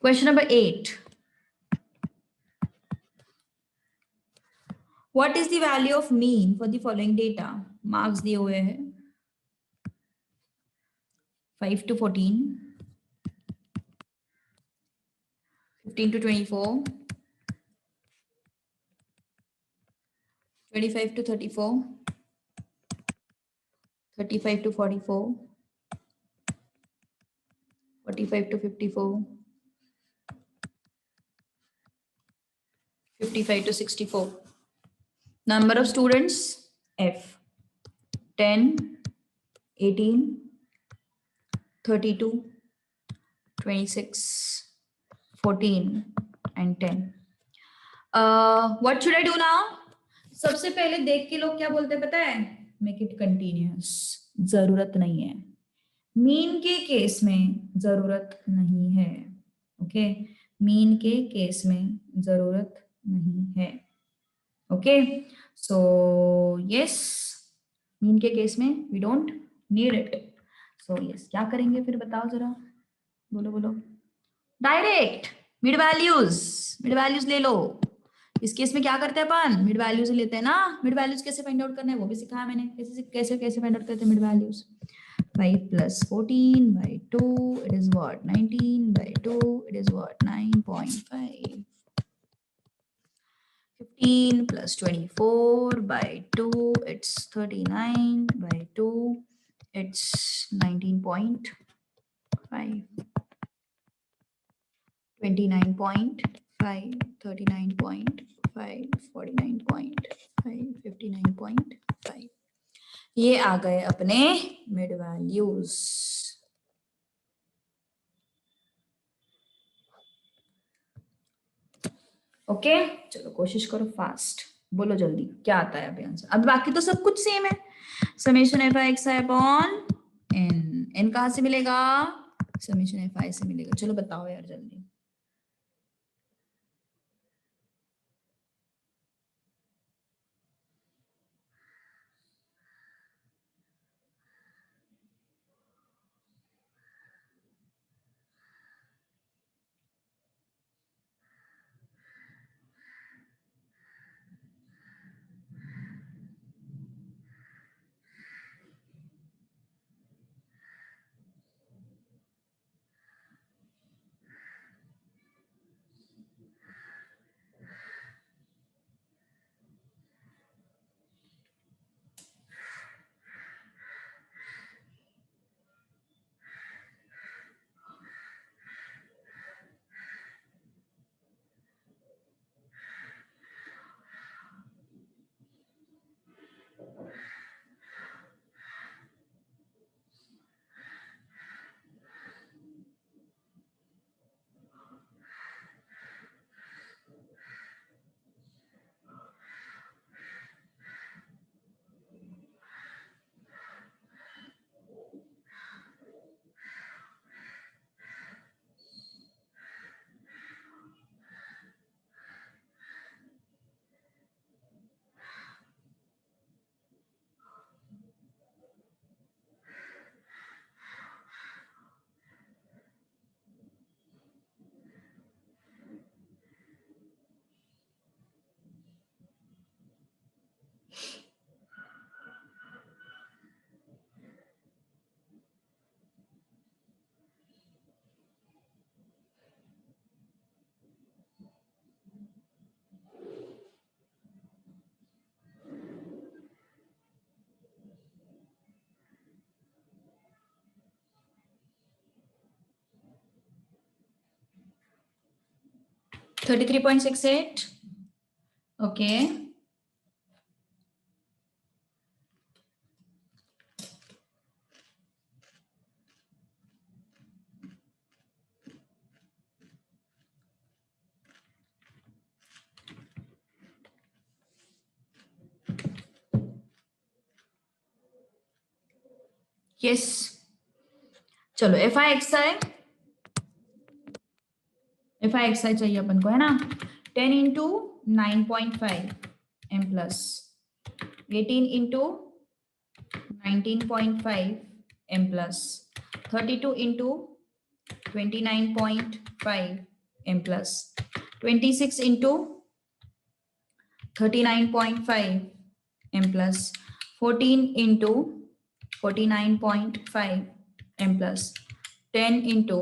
question number 8, what is the value of mean for the following data. Marks दिए हुए हैं 5 to 14, 15 to 24, 25 to 34, 35 to 44, 45 to 54, 55 to 64. Number of students F 10, 18, 32, 26, 14 and 10. What should I do now? सबसे पहले देख के लोग क्या बोलते हैं पता है, मेक इट कंटिन्यूअस, जरूरत नहीं है। मीन के केस में जरूरत नहीं है, ओके, मीन के केस में जरूरत नहीं है, ओके, सो यस, मीन के केस में we don't need it, so yes, क्या करेंगे फिर बताओ जरा, बोलो बोलो, direct mid values, mid values ले लो। इस केस में क्या करते हैं अपन, मिड वैल्यूज लेते हैं ना, मिड वैल्यूज कैसे फाइंड आउट करना है वो भी सिखाया मैंने, कैसे कैसे कैसे फाइंड आउट करते हैं mid values. 5 plus 14 by 2, it is what, 19 by 2, it is what, 9.5. 15 plus 24 by 2, it's 39 by 2, it's 19.5. 29.5, 39.5, 49.5, 59.5, ये आ गए अपने मिड वैल्यूज। ओके, चलो कोशिश करो फास्ट, बोलो जल्दी क्या आता है अभी आंसर। अब बाकी तो सब कुछ सेम है, summation F I X I upon N, N कहां से मिलेगा, समेशन एफ आई से मिलेगा। चलो बताओ यार जल्दी। $33.68, ओके, यस, चलो एफ आई चाहिए अपन को, है ना। 10 into 9.5 M plus 18 into 19.5 M plus 32 into 29.5 M plus 26 into 39.5 m plus 14 into 49.5 m plus 10 into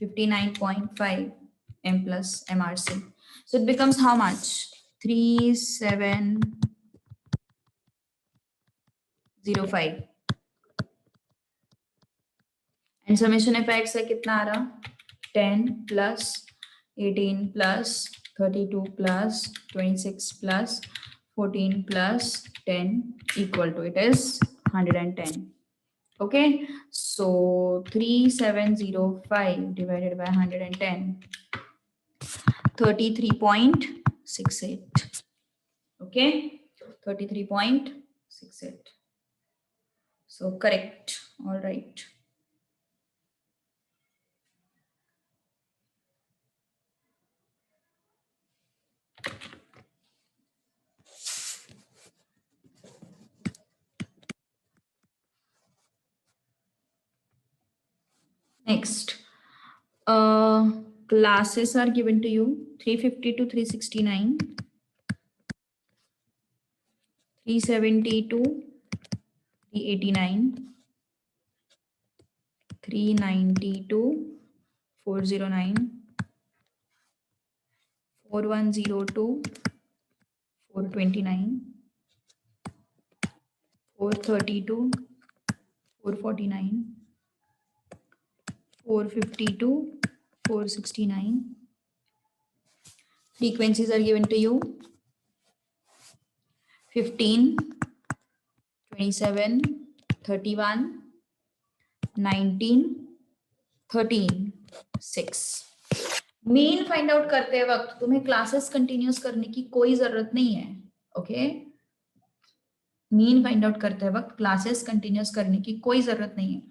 59.5 m plus MRC. So it becomes how much? 3705 and summation of x है कितना आ रहा? 10 plus 18 plus 32 plus 26 plus 14 plus 10 equal to, it is 110. Okay, so 3705 divided by 110, 33.68. Okay, 33.68. So correct. All right. Next, classes are given to you: 350 to 369, 370 to 389, 390 to 409, 4102 to 429, 432, 449, 452, 469. Frequencies are given to you: 15, 27, 31, 19, 13, 6. Mean find out करते वक्त तुम्हें classes continuous करने की कोई जरूरत नहीं है. Okay, mean find out करते वक्त क्लासेस कंटिन्यूस करने की कोई जरूरत नहीं है.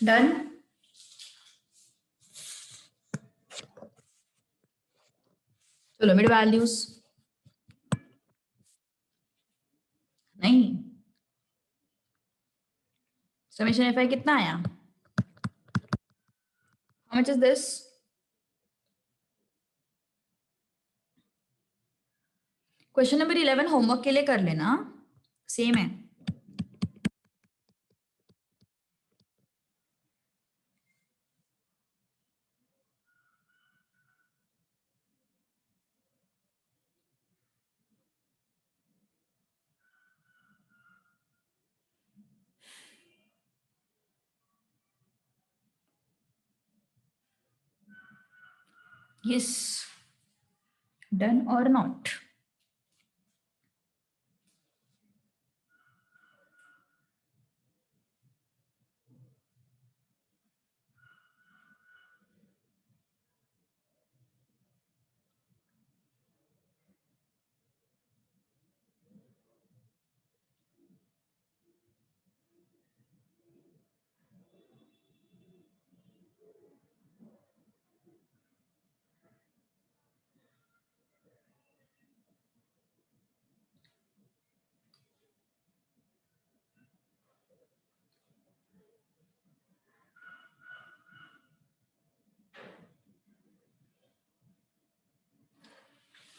डन. चलो मिड वैल्यूज. नहीं, समेशन एफ आई कितना आया? How much is this? Question number 11 homework के लिए कर लेना, सेम है. यस, डन और नॉट?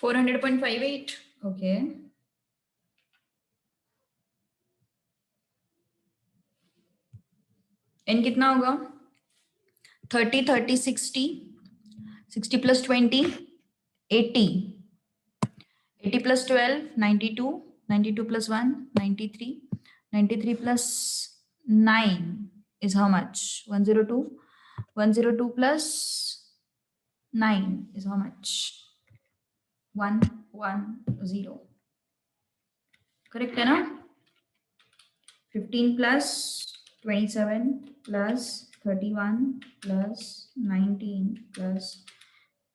400.58. ओके, एन कितना होगा? 30, 30, 60, 60 plus 20, 80, 80 plus 12, 92, 92 plus 1, 93, 93 plus 9 is how much? 102, 102 plus 9 is how much? 110. Correct है ना? 15 plus 27 plus 31 plus 19 plus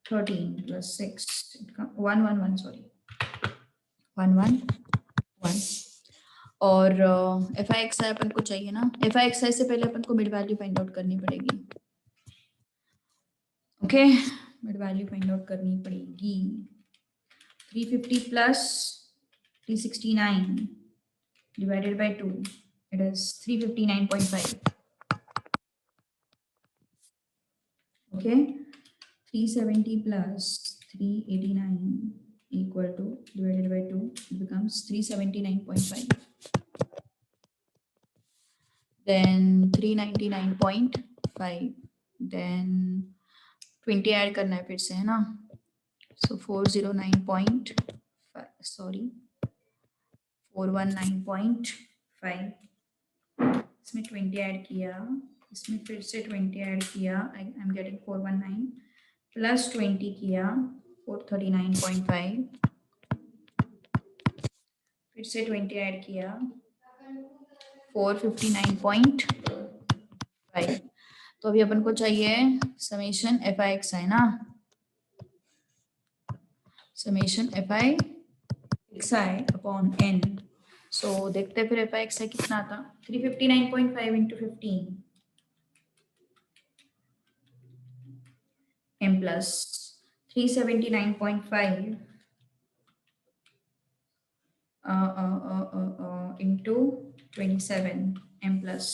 13 plus 6. 111, sorry. 111. और एफ आई एक्स आई अपन को चाहिए ना, एफ आई एक्स आई से पहले अपन को मिड वैल्यू फाइंड आउट करनी पड़ेगी। Okay, mid value find out करनी पड़ेगी। 350 plus 369 divided by 2, it is 359.5. Okay, 370 plus 389 equal to divided by 2, it becomes 379.5. Then 399.5, then 20 add करना है फिर से, है ना? So 409.5, sorry 419.5, इसमें 20 ऐड किया, इसमें फिर से 20 ऐड किया, आई एम गेटिंग 419 प्लस 20 किया 439.5, फिर से 20 ऐड किया 459.5। तो अभी अपन को चाहिए summation F I X I ना, summation F I X I upon N. So देखते हैं फिर एफ आई एक्स आई कितना आता। 359.5 into 15 M plus 379.5 into 27 M plus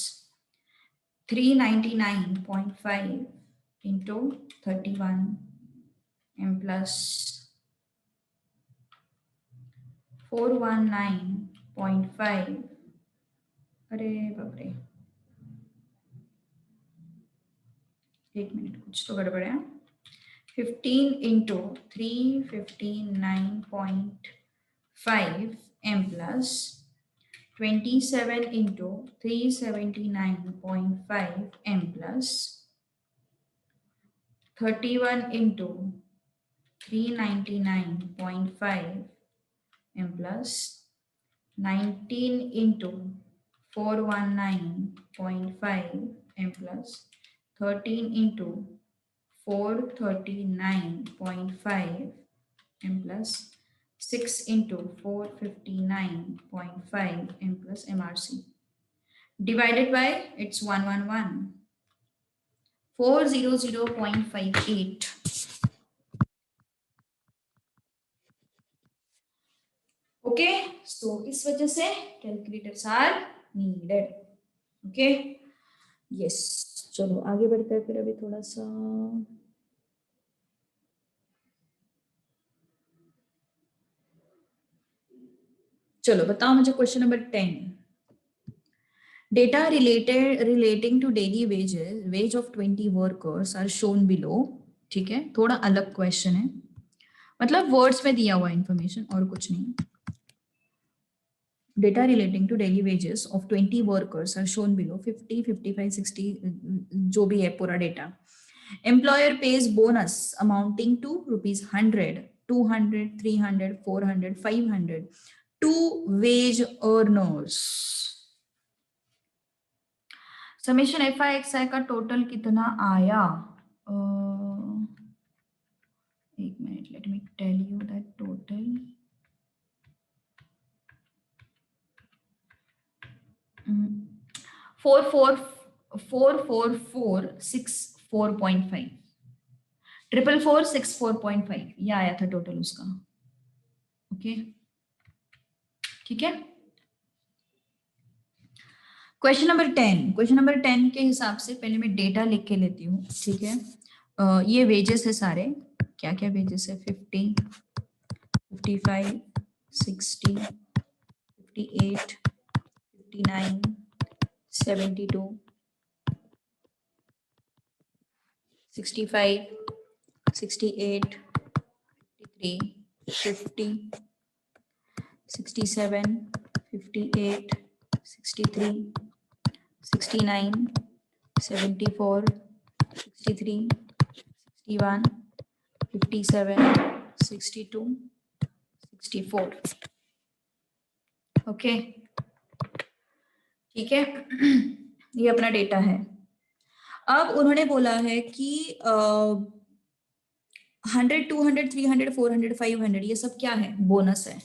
399.5 into 31 m plus 419.5, अरे बाप रे, एक मिनट, कुछ तो गड़बड़ है। 15 into 359.5 m plus 27 into 379.5 m plus 31 into 399.5 m plus 19 into 419.5 m plus 13 into 439.5 m plus 6 into 459.5 m plus MRC divided by it's 111 400.58. Okay, so इस वजह से calculators are needed. Okay, yes, चलो आगे बढ़ते हैं फिर। अभी थोड़ा सा चलो बताओ मुझे question number 10। Data relating to daily wages, wage of 20 workers are shown below। ठीक है, थोड़ा अलग क्वेश्चन है, मतलब वर्ड्स में दिया हुआ इंफॉर्मेशन और कुछ नहीं। Data relating to daily wages of 20 workers are shown below। 50, 55, 60 जो भी है पूरा data. Employer pays bonus amounting to rupees 100, 200, 300, 400, 500 to wage earners। Summation F I X I का टोटल कितना आया? एक minute, let me tell you that total. Four 44464.5, 44464.5 ये आया था टोटल उसका। ओके, ठीक है। क्वेश्चन नंबर 10, क्वेश्चन नंबर 10 के हिसाब से पहले मैं डेटा लिख के लेती हूँ। ठीक है, ये वेजेस है सारे, क्या क्या वेजेस है? 50, 55, 60, 58, 59, 72, 65, 68, 53, 50, 67, 58, 63, 69, 74, 63, 61, 57, 62, 64. ओके, ठीक है। ये अपना डेटा है। अब उन्होंने बोला है कि 100, 200, 300, 400, 500 ये सब क्या है? बोनस है।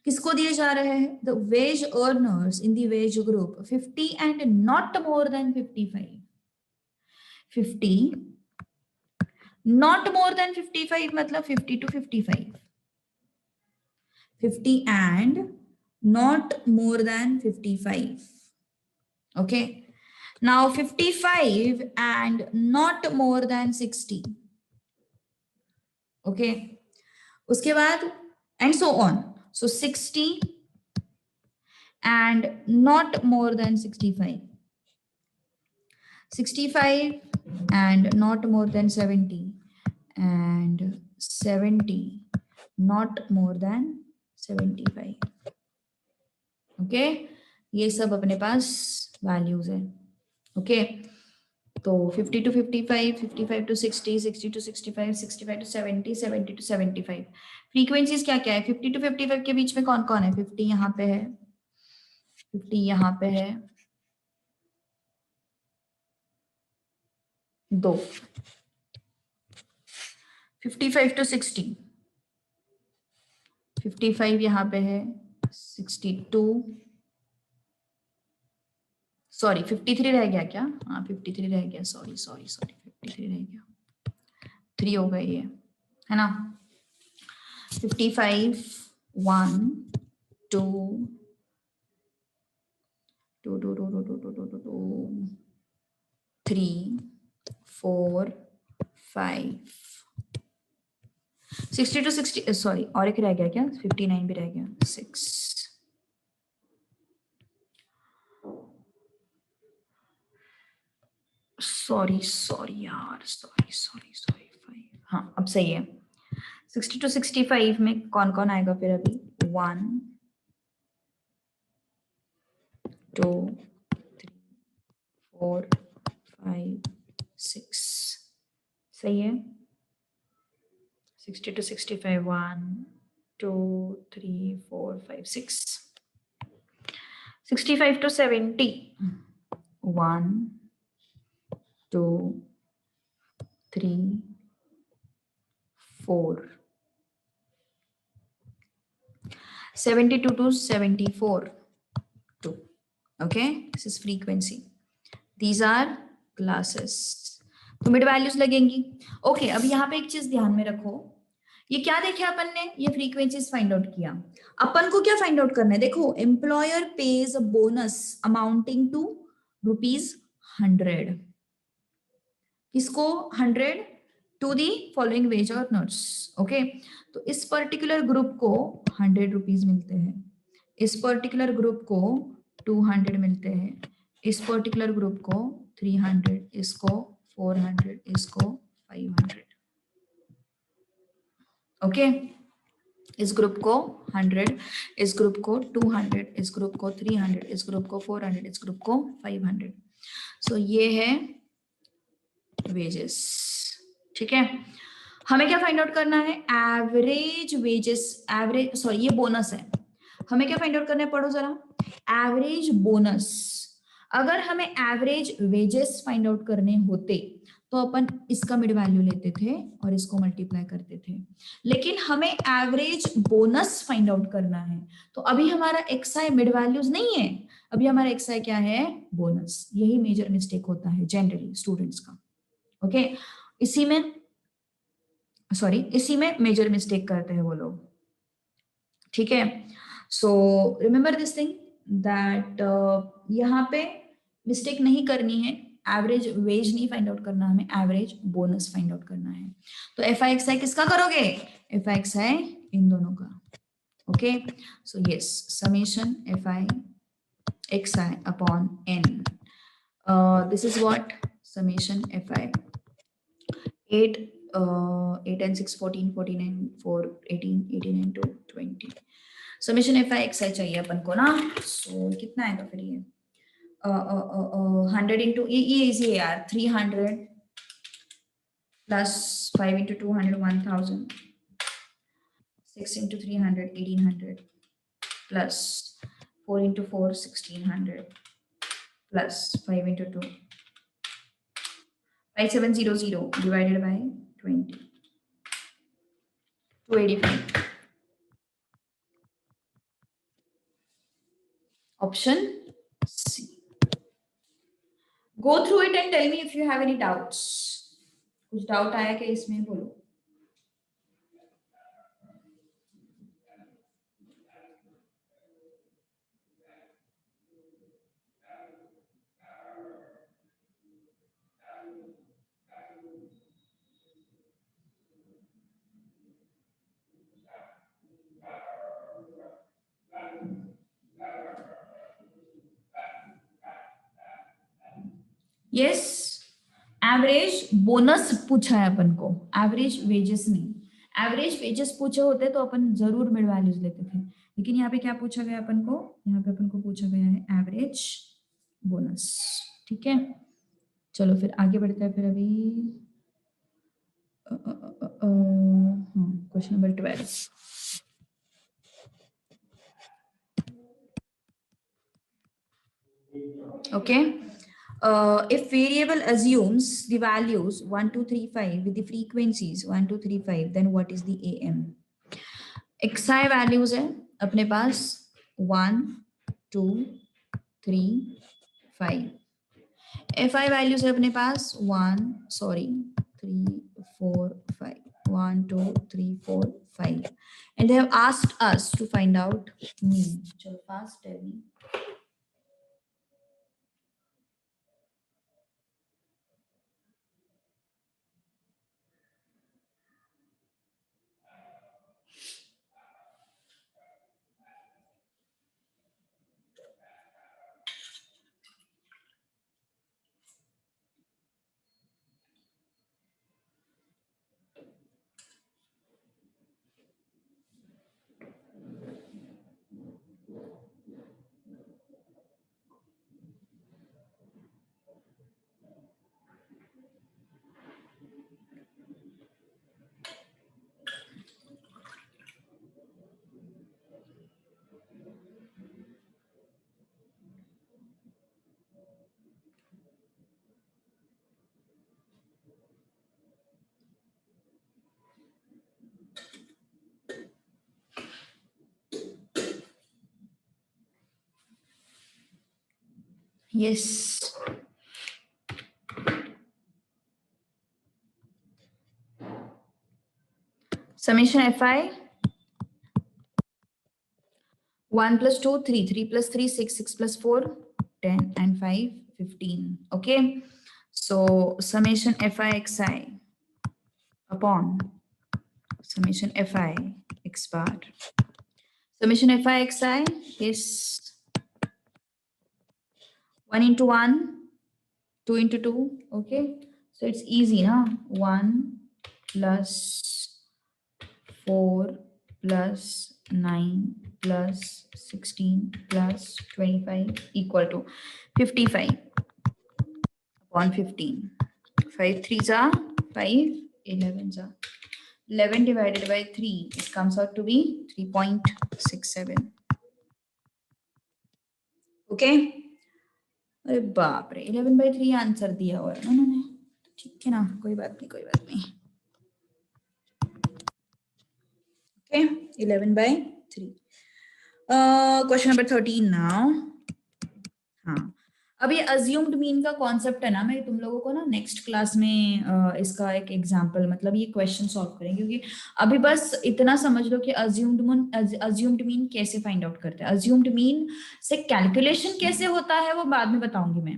किसको दिए जा रहे हैं? The ways earners in the ways group 50 and not more than 55. 50 not more than 55 मतलब 50 to 55. 50 and not more than 55. Okay, now 55 and not more than 60. Okay, उसके बाद and so on. So 60 and not more than 65. 65 and not more than 70 and 70 not more than 75. Okay, ये सब अपने पास values है। Okay, तो 50 to 55, 55 to 60, 60 to 65, 65 to 70, 70 to 75। Frequencies क्या क्या है? 50 to 55 के बीच में कौन कौन है? 50 यहाँ पे है, 50 यहाँ पे है, 2। 55 to 60, 55 यहाँ पे है, 62, सॉरी 53 रह गया क्या? हाँ 53 रह गया, सॉरी 53 रह गया, 3 हो गए ये, है ना? 55, 1, 2, 3, 4, 5, 60 to 60, सॉरी और एक रह गया क्या? 59 भी रह गया, 6, सॉरी यार, सॉरी 5। हाँ अब सही है। 60 to 65 में कौन कौन आएगा फिर? अभी 1, 2, 3, 4, 5, 6, सही है। 60 to 65, 1, 2, 3, 4, 5, 6। 65 to 70, 1, 2, 3, 4। 72 to 74, 2. Okay, this is frequency. These are classes. तो मिड वैल्यूज लगेंगी। ओके, अब यहाँ पे एक चीज ध्यान में रखो, ये क्या देखे अपन ने? ये फ्रीक्वेंसीज फाइंड आउट किया। अपन को क्या फाइंड आउट करना है? देखो, employer pays a bonus amounting to ₹100। किसको? 100 to the following wage earners. Okay, तो इस पर्टिकुलर ग्रुप को 100 रुपीज मिलते हैं, इस पर्टिकुलर ग्रुप को 200 मिलते हैं, इस पर्टिकुलर ग्रुप को 300, इसको 400, इसको 500। ओके, इस ग्रुप को 100, इस ग्रुप को 200, इस ग्रुप को 300, इस ग्रुप को 400, इस ग्रुप को 500। सो ये है वेजेस। ठीक है, हमें क्या फाइंड आउट करना है? एवरेज वेजेस, एवरेज सॉरी ये बोनस है। हमें क्या फाइंड आउट करना है? पढ़ो जरा, एवरेज बोनस। अगर हमें एवरेज वेजेस फाइंड आउट करने होते तो अपन इसका मिड वैल्यू लेते थे और इसको मल्टीप्लाई करते थे, लेकिन हमें एवरेज बोनस फाइंड आउट करना है। तो अभी हमारा एक्सआई मिड वैल्यूज नहीं है, अभी हमारा एक्सआई क्या है? बोनस। यही मेजर मिस्टेक होता है जनरली स्टूडेंट्स का। ओके, इसी में मेजर मिस्टेक करते हैं वो लोग। ठीक है, so remember this thing that यहाँ पे मिस्टेक नहीं करनी है, एवरेज वेज नहीं फाइंड आउट करना, हमें एवरेज बोनस फाइंड आउट करना है। तो एफ आई एक्स आई किसका करोगे? एफ आई एक्स आई इन दोनों का। Okay, so yes, summation fi xi upon n. This is what summation fi 8 8 and 6 14 49 4 18 18 and 2 20. Summation F I X I चाहिए अपन को ना. सो कितना आएगा फिर ये 100 इंटू ये इजी है यार. 300 plus 5 into 200 1000. 6 into 300 1800 plus 4 into 4 1600 plus 5 into 2 5700 divided by 20 285. Option C. Go through it and tell me if you have any doubts. कुछ डाउट आया क्या इसमें, बोलो. यस, एवरेज बोनस पूछा है अपन को, एवरेज वेजेस नहीं. एवरेज वेजेस पूछे होते तो अपन जरूर मिड वैल्यूज लेते थे, लेकिन यहाँ पे क्या पूछा गया अपन को, यहाँ पे अपन को पूछा गया है एवरेज बोनस. ठीक है, चलो फिर आगे बढ़ते हैं. फिर अभी question number 12. Okay. If variable assumes the values 1 2 3 5 with the frequencies 1 2 3 5, then what is the AM? xi values है अपने पास 1 2 3 5. fi values है अपने पास 1 3 4 5. 1 2 3 4 5, and they have asked us to find out mean. So fast tell me. Yes. Summation fi 1 plus 2 3, 3 plus 3 6, 6 plus 4 10, and 5 15. Okay, so summation fi xi upon summation fi x bar. Summation fi xi is 1 into 1, 2 into 2. Okay, so it's easy, na? 1 plus 4 plus 9 plus 16 plus 25 equal to 55 upon 15. 5 3s are 5, 11s are 11 divided by 3. It comes out to be 3.67. Okay. अरे बाप रे, 11/3 answer दिया हुआ है उन्होंने. ठीक है ना, कोई बात नहीं, कोई बात नहीं. Okay, 11/3. Question number 13 now. हाँ, अब ये अज्यूम्ड मीन का कॉन्सेप्ट है ना, मैं तुम लोगों को ना नेक्स्ट क्लास में इसका एक एग्जांपल, मतलब ये क्वेश्चन सॉल्व करेंगे, क्योंकि अभी बस इतना समझ लो कि अज्यूम्ड मीन कैसे फाइंड आउट करते हैं. अज्यूम्ड मीन से कैलकुलेशन कैसे होता है वो बाद में बताऊंगी मैं.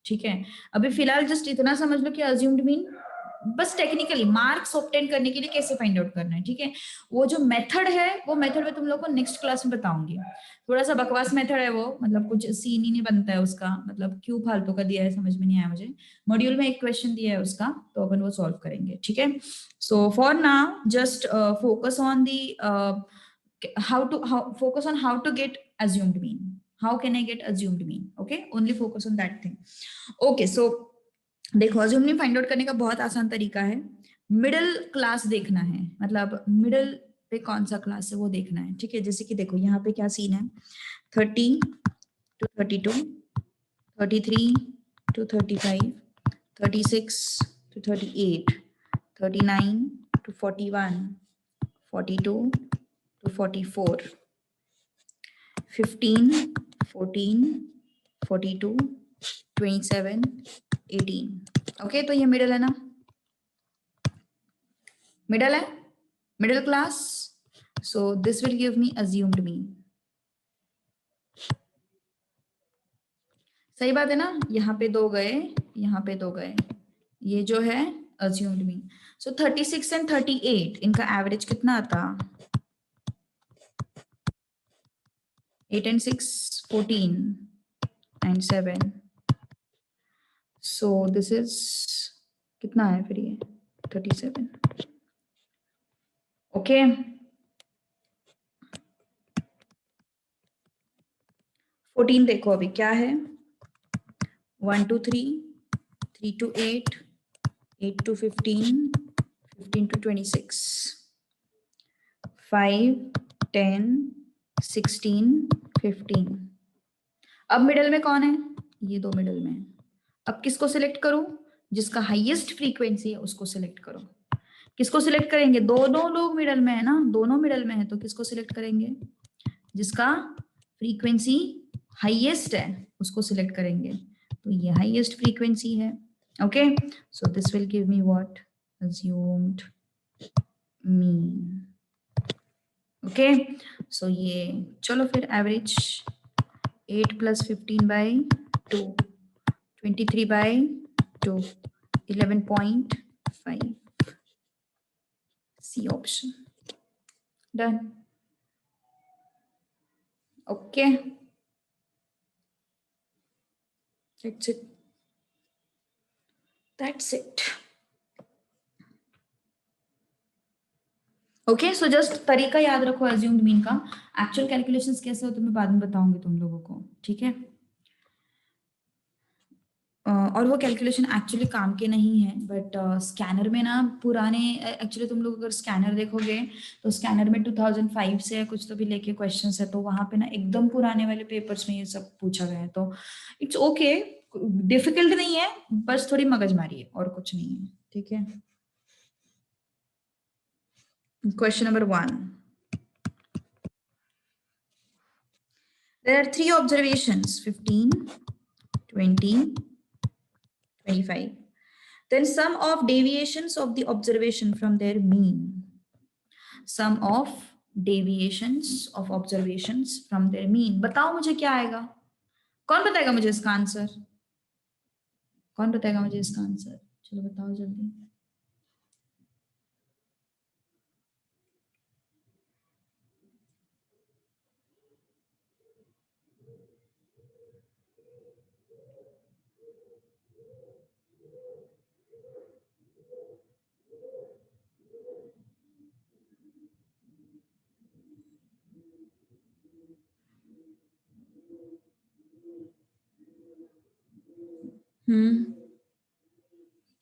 ठीक है, अभी फिलहाल जस्ट इतना समझ लो कि अज्यूम्ड मीन बस टेक्निकली मार्क्स ऑब्टेन करने के लिए कैसे फाइंड आउट करना है, ठीक है। वो जो मेथड है वो मेथड मैं तुम लोग को नेक्स्ट क्लास में बताऊंगी। थोड़ा सा बकवास मेथड है वो, मतलब कुछ सीन ही नहीं बनता है उसका, मतलब क्यों फालतू का दिया है समझ में नहीं आया मुझे। मॉड्यूल में एक क्वेश्चन दिया है उसका, तो अपन वो सॉल्व करेंगे, ठीक है। So for now just focus on the focus on how to get assumed mean. How can I get assumed mean? Okay, only focus on that thing. Okay, so देखो assumed mean फाइंड आउट करने का बहुत आसान तरीका है। Middle class देखना है, मतलब मिडिल पे कौन सा क्लास है वो देखना है, ठीक है। जैसे कि देखो यहाँ पे क्या सीन है, 30 to 32, 33 to 35, 36 to 38, 39 to 41, 42 to 44, 15, 14, 42, 27, 18। Okay, तो ये मिडिल है ना, मिडिल है, middle class. So this will give me assumed mean. सही बात है ना, यहाँ पे दो गए, यहाँ पे दो गए, ये जो है अज्यूम्ड मीन। सो 36 एंड 38 इनका एवरेज कितना आता, 8 and 6, 14 and 7। So this is कितना है फिर ये 37। ओके, 14 देखो अभी क्या है, 1 to 3, 3 to 8, 8 to 15, 15 to 26, 5, 10, 16, 15। अब मिडल में कौन है, ये दो मिडल में। अब किसको सिलेक्ट करूं, जिसका हाईएस्ट फ्रीक्वेंसी है उसको सिलेक्ट करो। किसको सिलेक्ट करेंगे, दोनों लोग मिडल में है ना, दोनों मिडल में है, तो किसको सिलेक्ट करेंगे, जिसका फ्रीक्वेंसी हाईएस्ट है उसको सिलेक्ट करेंगे। तो ये हाईएस्ट फ्रीक्वेंसी है। Okay, so this will give me what, assumed mean। Okay, so ये चलो फिर average 8 + 15/2, 23/2, 11.5। C option, done. Okay, that's it, that's it। Okay, so just तरीका याद रखो assumed mean का। एक्चुअल कैलकुलेशंस कैसे होते मैं बाद में बताऊंगी तुम लोगों को, ठीक है। और वो कैलकुलेशन एक्चुअली काम के नहीं है, बट स्कैनर में ना पुराने, एक्चुअली तुम लोग अगर स्कैनर देखोगे तो स्कैनर में 2005 से कुछ तो भी लेके क्वेश्चंस है, तो वहां पे ना एकदम पुराने वाले पेपर्स में ये सब पूछा गया है। तो इट्स ओके, डिफिकल्ट नहीं है, बस थोड़ी मगजमारी है और कुछ नहीं है, ठीक है। Question number 1, there are 3 observations, 15, 20, 25। Then sum of deviations of the observation from their mean। Sum of deviations of observations from their mean। बताओ मुझे क्या आएगा, कौन बताएगा मुझे इसका आंसर, कौन बताएगा मुझे इसका आंसर, चलो बताओ जल्दी।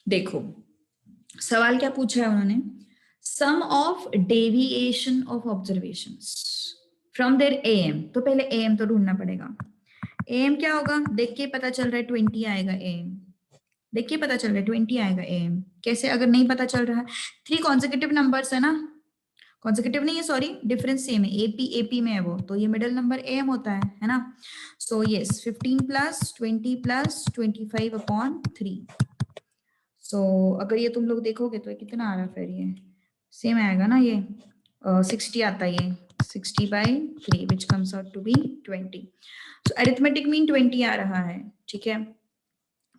देखो सवाल क्या पूछा है उन्होंने, sum of deviation of observations from their M. तो पहले एम तो ढूंढना पड़ेगा। एम क्या होगा, देख के पता चल रहा है 20 आएगा एम, देख के पता चल रहा है 20 आएगा एम। कैसे, अगर नहीं पता चल रहा है, 3 कॉन्सेक्यूटिव नंबर्स है ना, कॉन्सेक्यूटिव नहीं है सॉरी, डिफरेंस सेम है, एपी एपी में है वो, तो ये मिडिल नंबर एम होता है ना। So yes, 15 + 20 + 25/3। सो अगर ये तुम लोग देखोगे तो कितना आ रहा है, फिर ये सेम आएगा ना, ये 60 आता है, ये 60/3 which comes out to be 20। So arithmetic mean 20 आ रहा है, ठीक है।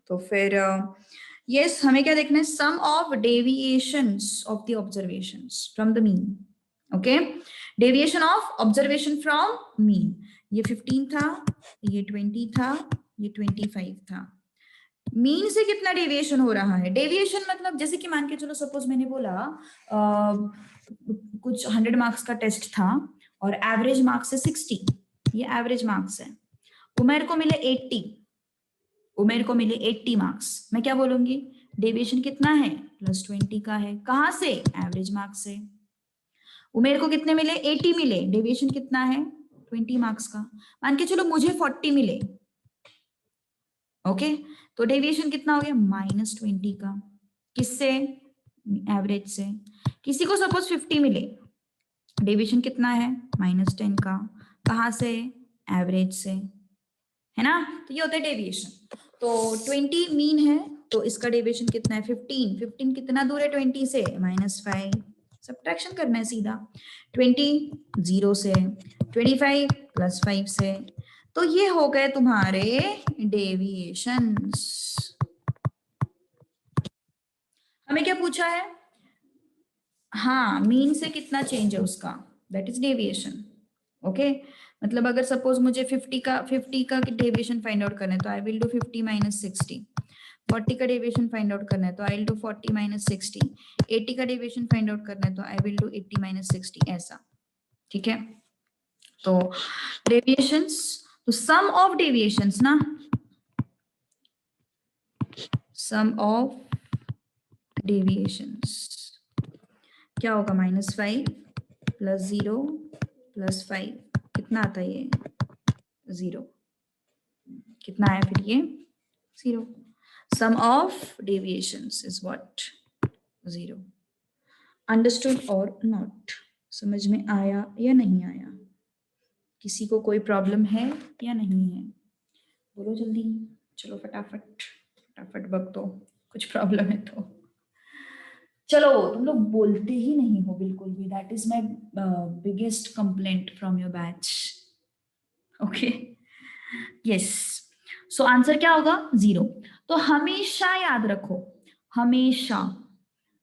तो फिर यस, हमें क्या देखना है, sum of deviations of the observations from the mean. Okay, deviation of observation from mean. ये 15 था, ये 20 था, ये 25 था. मीन से कितना डेविएशन हो रहा है? डेविएशन मतलब जैसे कि मान के चलो, सपोज मैंने बोला कुछ 100 मार्क्स का टेस्ट था और एवरेज मार्क्स है 60. ये एवरेज मार्क्स है. उमेर को मिले 80, उमेर को मिले 80 मार्क्स. मैं क्या बोलूंगी? डेविएशन कितना है? +20 का है. कहां से? एवरेज मार्क्स से. उमेर को कितने मिले? 80 मिले. डेविएशन कितना है? 20 मार्क्स का. मान के चलो मुझे 40 मिले. ओके, तो डेविएशन कितना हो गया? -20 का. किससे? एवरेज से. किसी को सपोज 50 मिले, डेविएशन कितना है? -10 का. कहां से? एवरेज से, है ना. तो ये होता है डेविएशन. तो 20 मीन है, तो इसका डेविएशन कितना है? 15. 15 कितना दूर है 20 से? -5. सब्ट्रैक्शन करना है सीधा. 20 0 से, 25 +5 से. तो ये हो गए तुम्हारे डेविएशंस. हमें क्या पूछा है? हाँ, मीन से कितना चेंज है उसका, दैट इज डेविएशन. ओके, मतलब अगर सपोज मुझे 50 का डेविएशन फाइंड आउट करना है, तो आई विल डू 50 - 60. 40 का डेविएशन फाइंड आउट करना है, तो आई विल डू 40 - 60. 80 का डेविएशन फाइंड आउट करना है, तो आई विल डू 80 - 60. ऐसा. ठीक है. तो डेविएशंस, तो सम ऑफ डेविएशंस ना, सम ऑफ डेविएशंस क्या होगा? -5 + 0 + 5. कितना आता है ये? 0. कितना है फिर ये? 0. Sum of deviations is what? 0. Understood और नॉट? समझ में आया या नहीं आया? किसी को कोई प्रॉब्लम है या नहीं है? बोलो जल्दी. चलो फटाफट फटाफट बक दो, कुछ प्रॉब्लम है तो. चलो, तुम लोग बोलते ही नहीं हो बिल्कुल भी. That is my biggest complaint from your batch. Okay, yes. So answer क्या होगा? 0. तो हमेशा याद रखो, हमेशा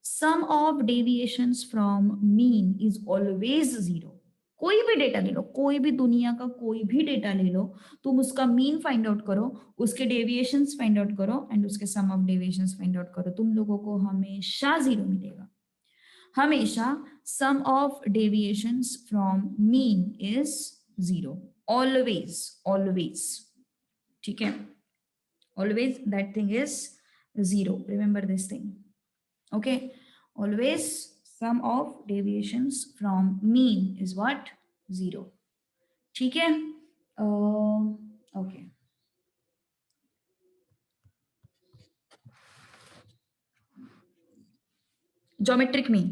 sum of deviations from mean is always 0. कोई भी डेटा ले लो, कोई भी दुनिया का कोई भी डेटा ले लो, तुम उसका मीन फाइंड आउट करो, उसके डेविएशंस फाइंड आउट करो एंड उसके sum of deviations find out करो, तुम लोगों को हमेशा 0 मिलेगा. हमेशा sum of deviations from mean is 0. Always, always. ठीक है, always that thing is 0. Remember this thing. Okay, always sum of deviations from mean is what? 0. ठीक है. Okay. Geometric mean.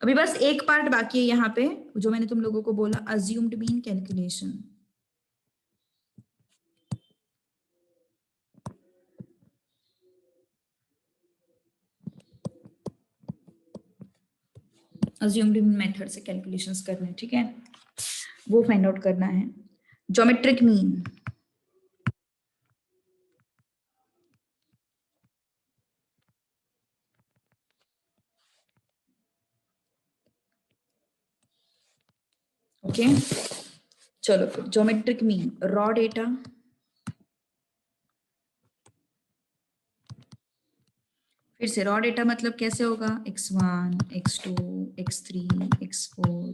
अभी बस एक पार्ट बाकी है यहाँ पे, जो मैंने तुम लोगों को बोला, assumed mean calculation. Assumed mean method से कैलकुलेशंस करने. ठीक है, वो फाइंड आउट करना है. Geometric mean. ओके, चलो फिर ज्योमेट्रिक मीन. रॉ डेटा, फिर से रॉ डेटा मतलब कैसे होगा? x1 x2 x3 x4,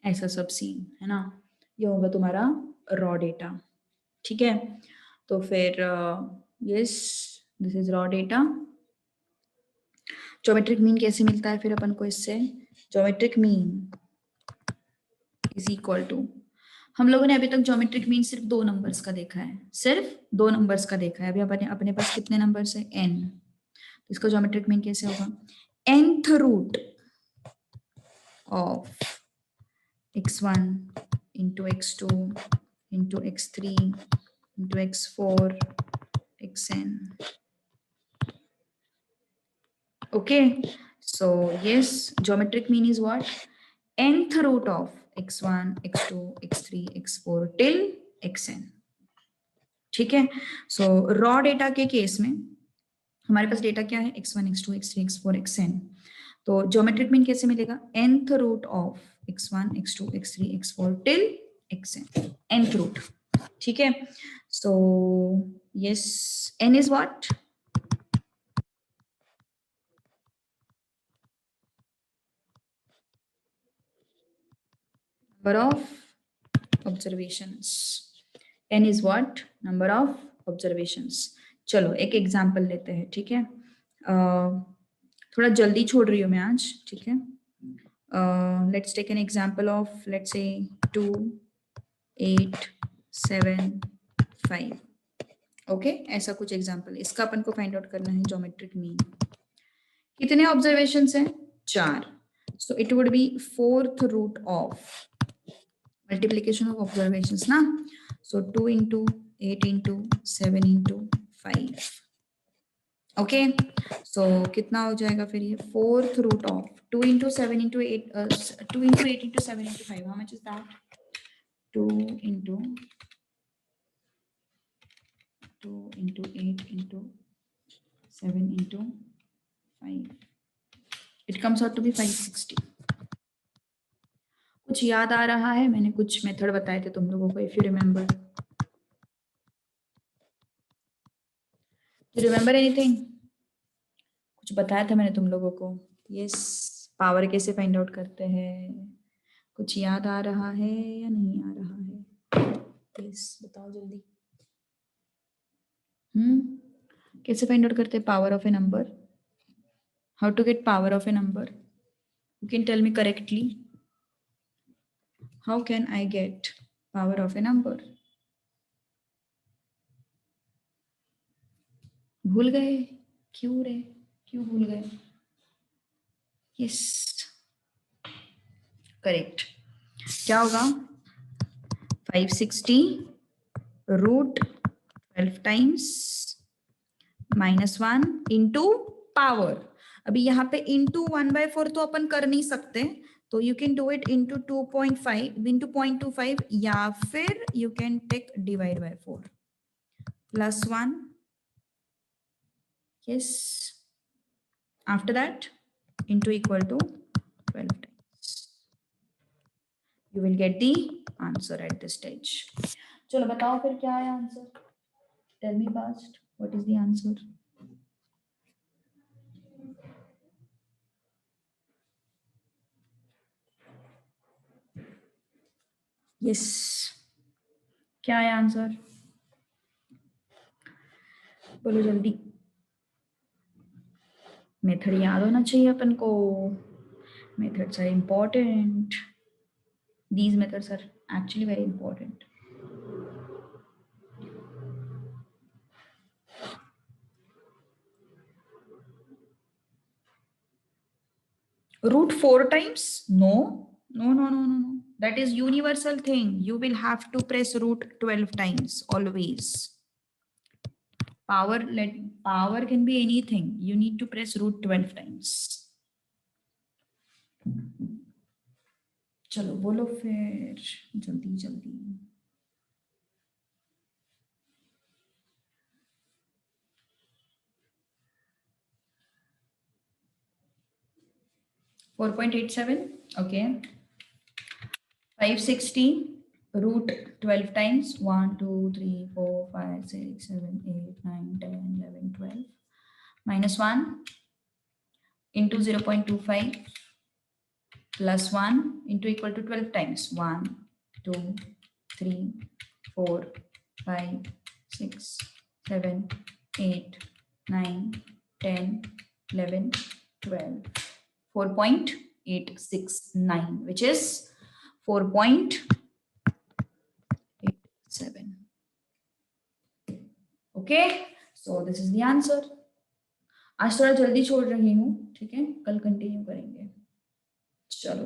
ऐसा सब सीन है ना. ये होगा तुम्हारा रॉ डेटा. ठीक है, तो फिर yes, this is raw data. Geometric mean कैसे मिलता है फिर अपन को इससे? Geometric mean is equal to, हम लोगों ने अभी तक ज्योमेट्रिक मीन सिर्फ 2 नंबर्स का देखा है, सिर्फ 2 नंबर्स का देखा है. अभी अपने पास कितने नंबर्स है? n. इसका ज्योमेट्रिक मीन कैसे होगा? nth root of x1 into x2 into x3 into x4 xn. Okay, so yes, geometric mean is what? Nth root of x1 x2 x3 x4 till xn. ठीक है। सो raw data के case में हमारे पास data क्या है, x1 x2 x3 x4 xn। तो geometric mean कैसे मिलेगा, nth root of x1 x2 x3 x4 till xn, nth root. ठीक है। So yes, n is what, number of observations, n is what, number of observations। चलो एक example लेते हैं, ठीक है। थोड़ा जल्दी छोड़ रही हूँ मैं आज, ठीक है। Let's take an example of, let's say 2 8 7 5। Okay, ऐसा कुछ एग्जांपल, इसका अपन को फाइंड आउट करना है ज्योमेट्रिक मीन। कितने ऑब्जर्वेशंस हैं, 4। So it would be fourth root of multiplication of observations ना। so 2 into 8 into 7 into 5। Okay, सो कितना हो जाएगा फिर ये, fourth root of 2 into 7 into 8 2 into 8 into 7 into 5, how much is that, 2 into 8 into 7 into 5, it comes out to be 560। कुछ याद आ रहा है, मैंने कुछ मेथड बताए थे तुम लोगों को, if you remember, you remember anything, कुछ बताया था मैंने तुम लोगों को। यस, पावर कैसे फाइंड आउट करते हैं, कुछ याद आ रहा है या नहीं आ रहा है, प्लीज बताओ जल्दी। कैसे फाइंड आउट करते हैं power of a number, how to get power of a number, you can tell me correctly, how can I get power of a number. भूल गए, क्यों रे, क्यों भूल गए। यस, करेक्ट, क्या होगा, 560 रूट 12 टाइम्स -1 इंटू पावर। अभी यहाँ पे इंटू 1/4 तो अपन कर नहीं सकते, तो you can do it into 2.5 into 0.25, या फिर you can take divide by 4 plus 1। yes, after that into equal to 12 times, you will get the answer at this stage। चलो बताओ फिर क्या है answer, tell me fast, what is the answer। yes, क्या है answer, बोलो जल्दी। Method याद होना चाहिए अपन को, methods are important, these methods are actually very important। root 4 times, no, no, no, no, no, no, that is universal thing, you will have to press root 12 times always। power can be anything, you need to press root 12 times। चलो बोलो फिर जल्दी जल्दी। 4.87, okay। 560 root 12 times 1 2 3 4 5 6 7 8 9 10 11 12 minus 1 into 0.25 plus 1 into equal to 12 times 1 2 3 4 5 6 7 8 9 10 11 12 4.869, which is 4.87। okay, so this is the answer। आज थोड़ा जल्दी छोड़ रही हूँ, ठीक है, कल कंटिन्यू करेंगे। चलो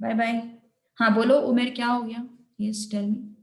बाय बाय। हाँ बोलो उमेर, क्या हो गया, यस टेल मी।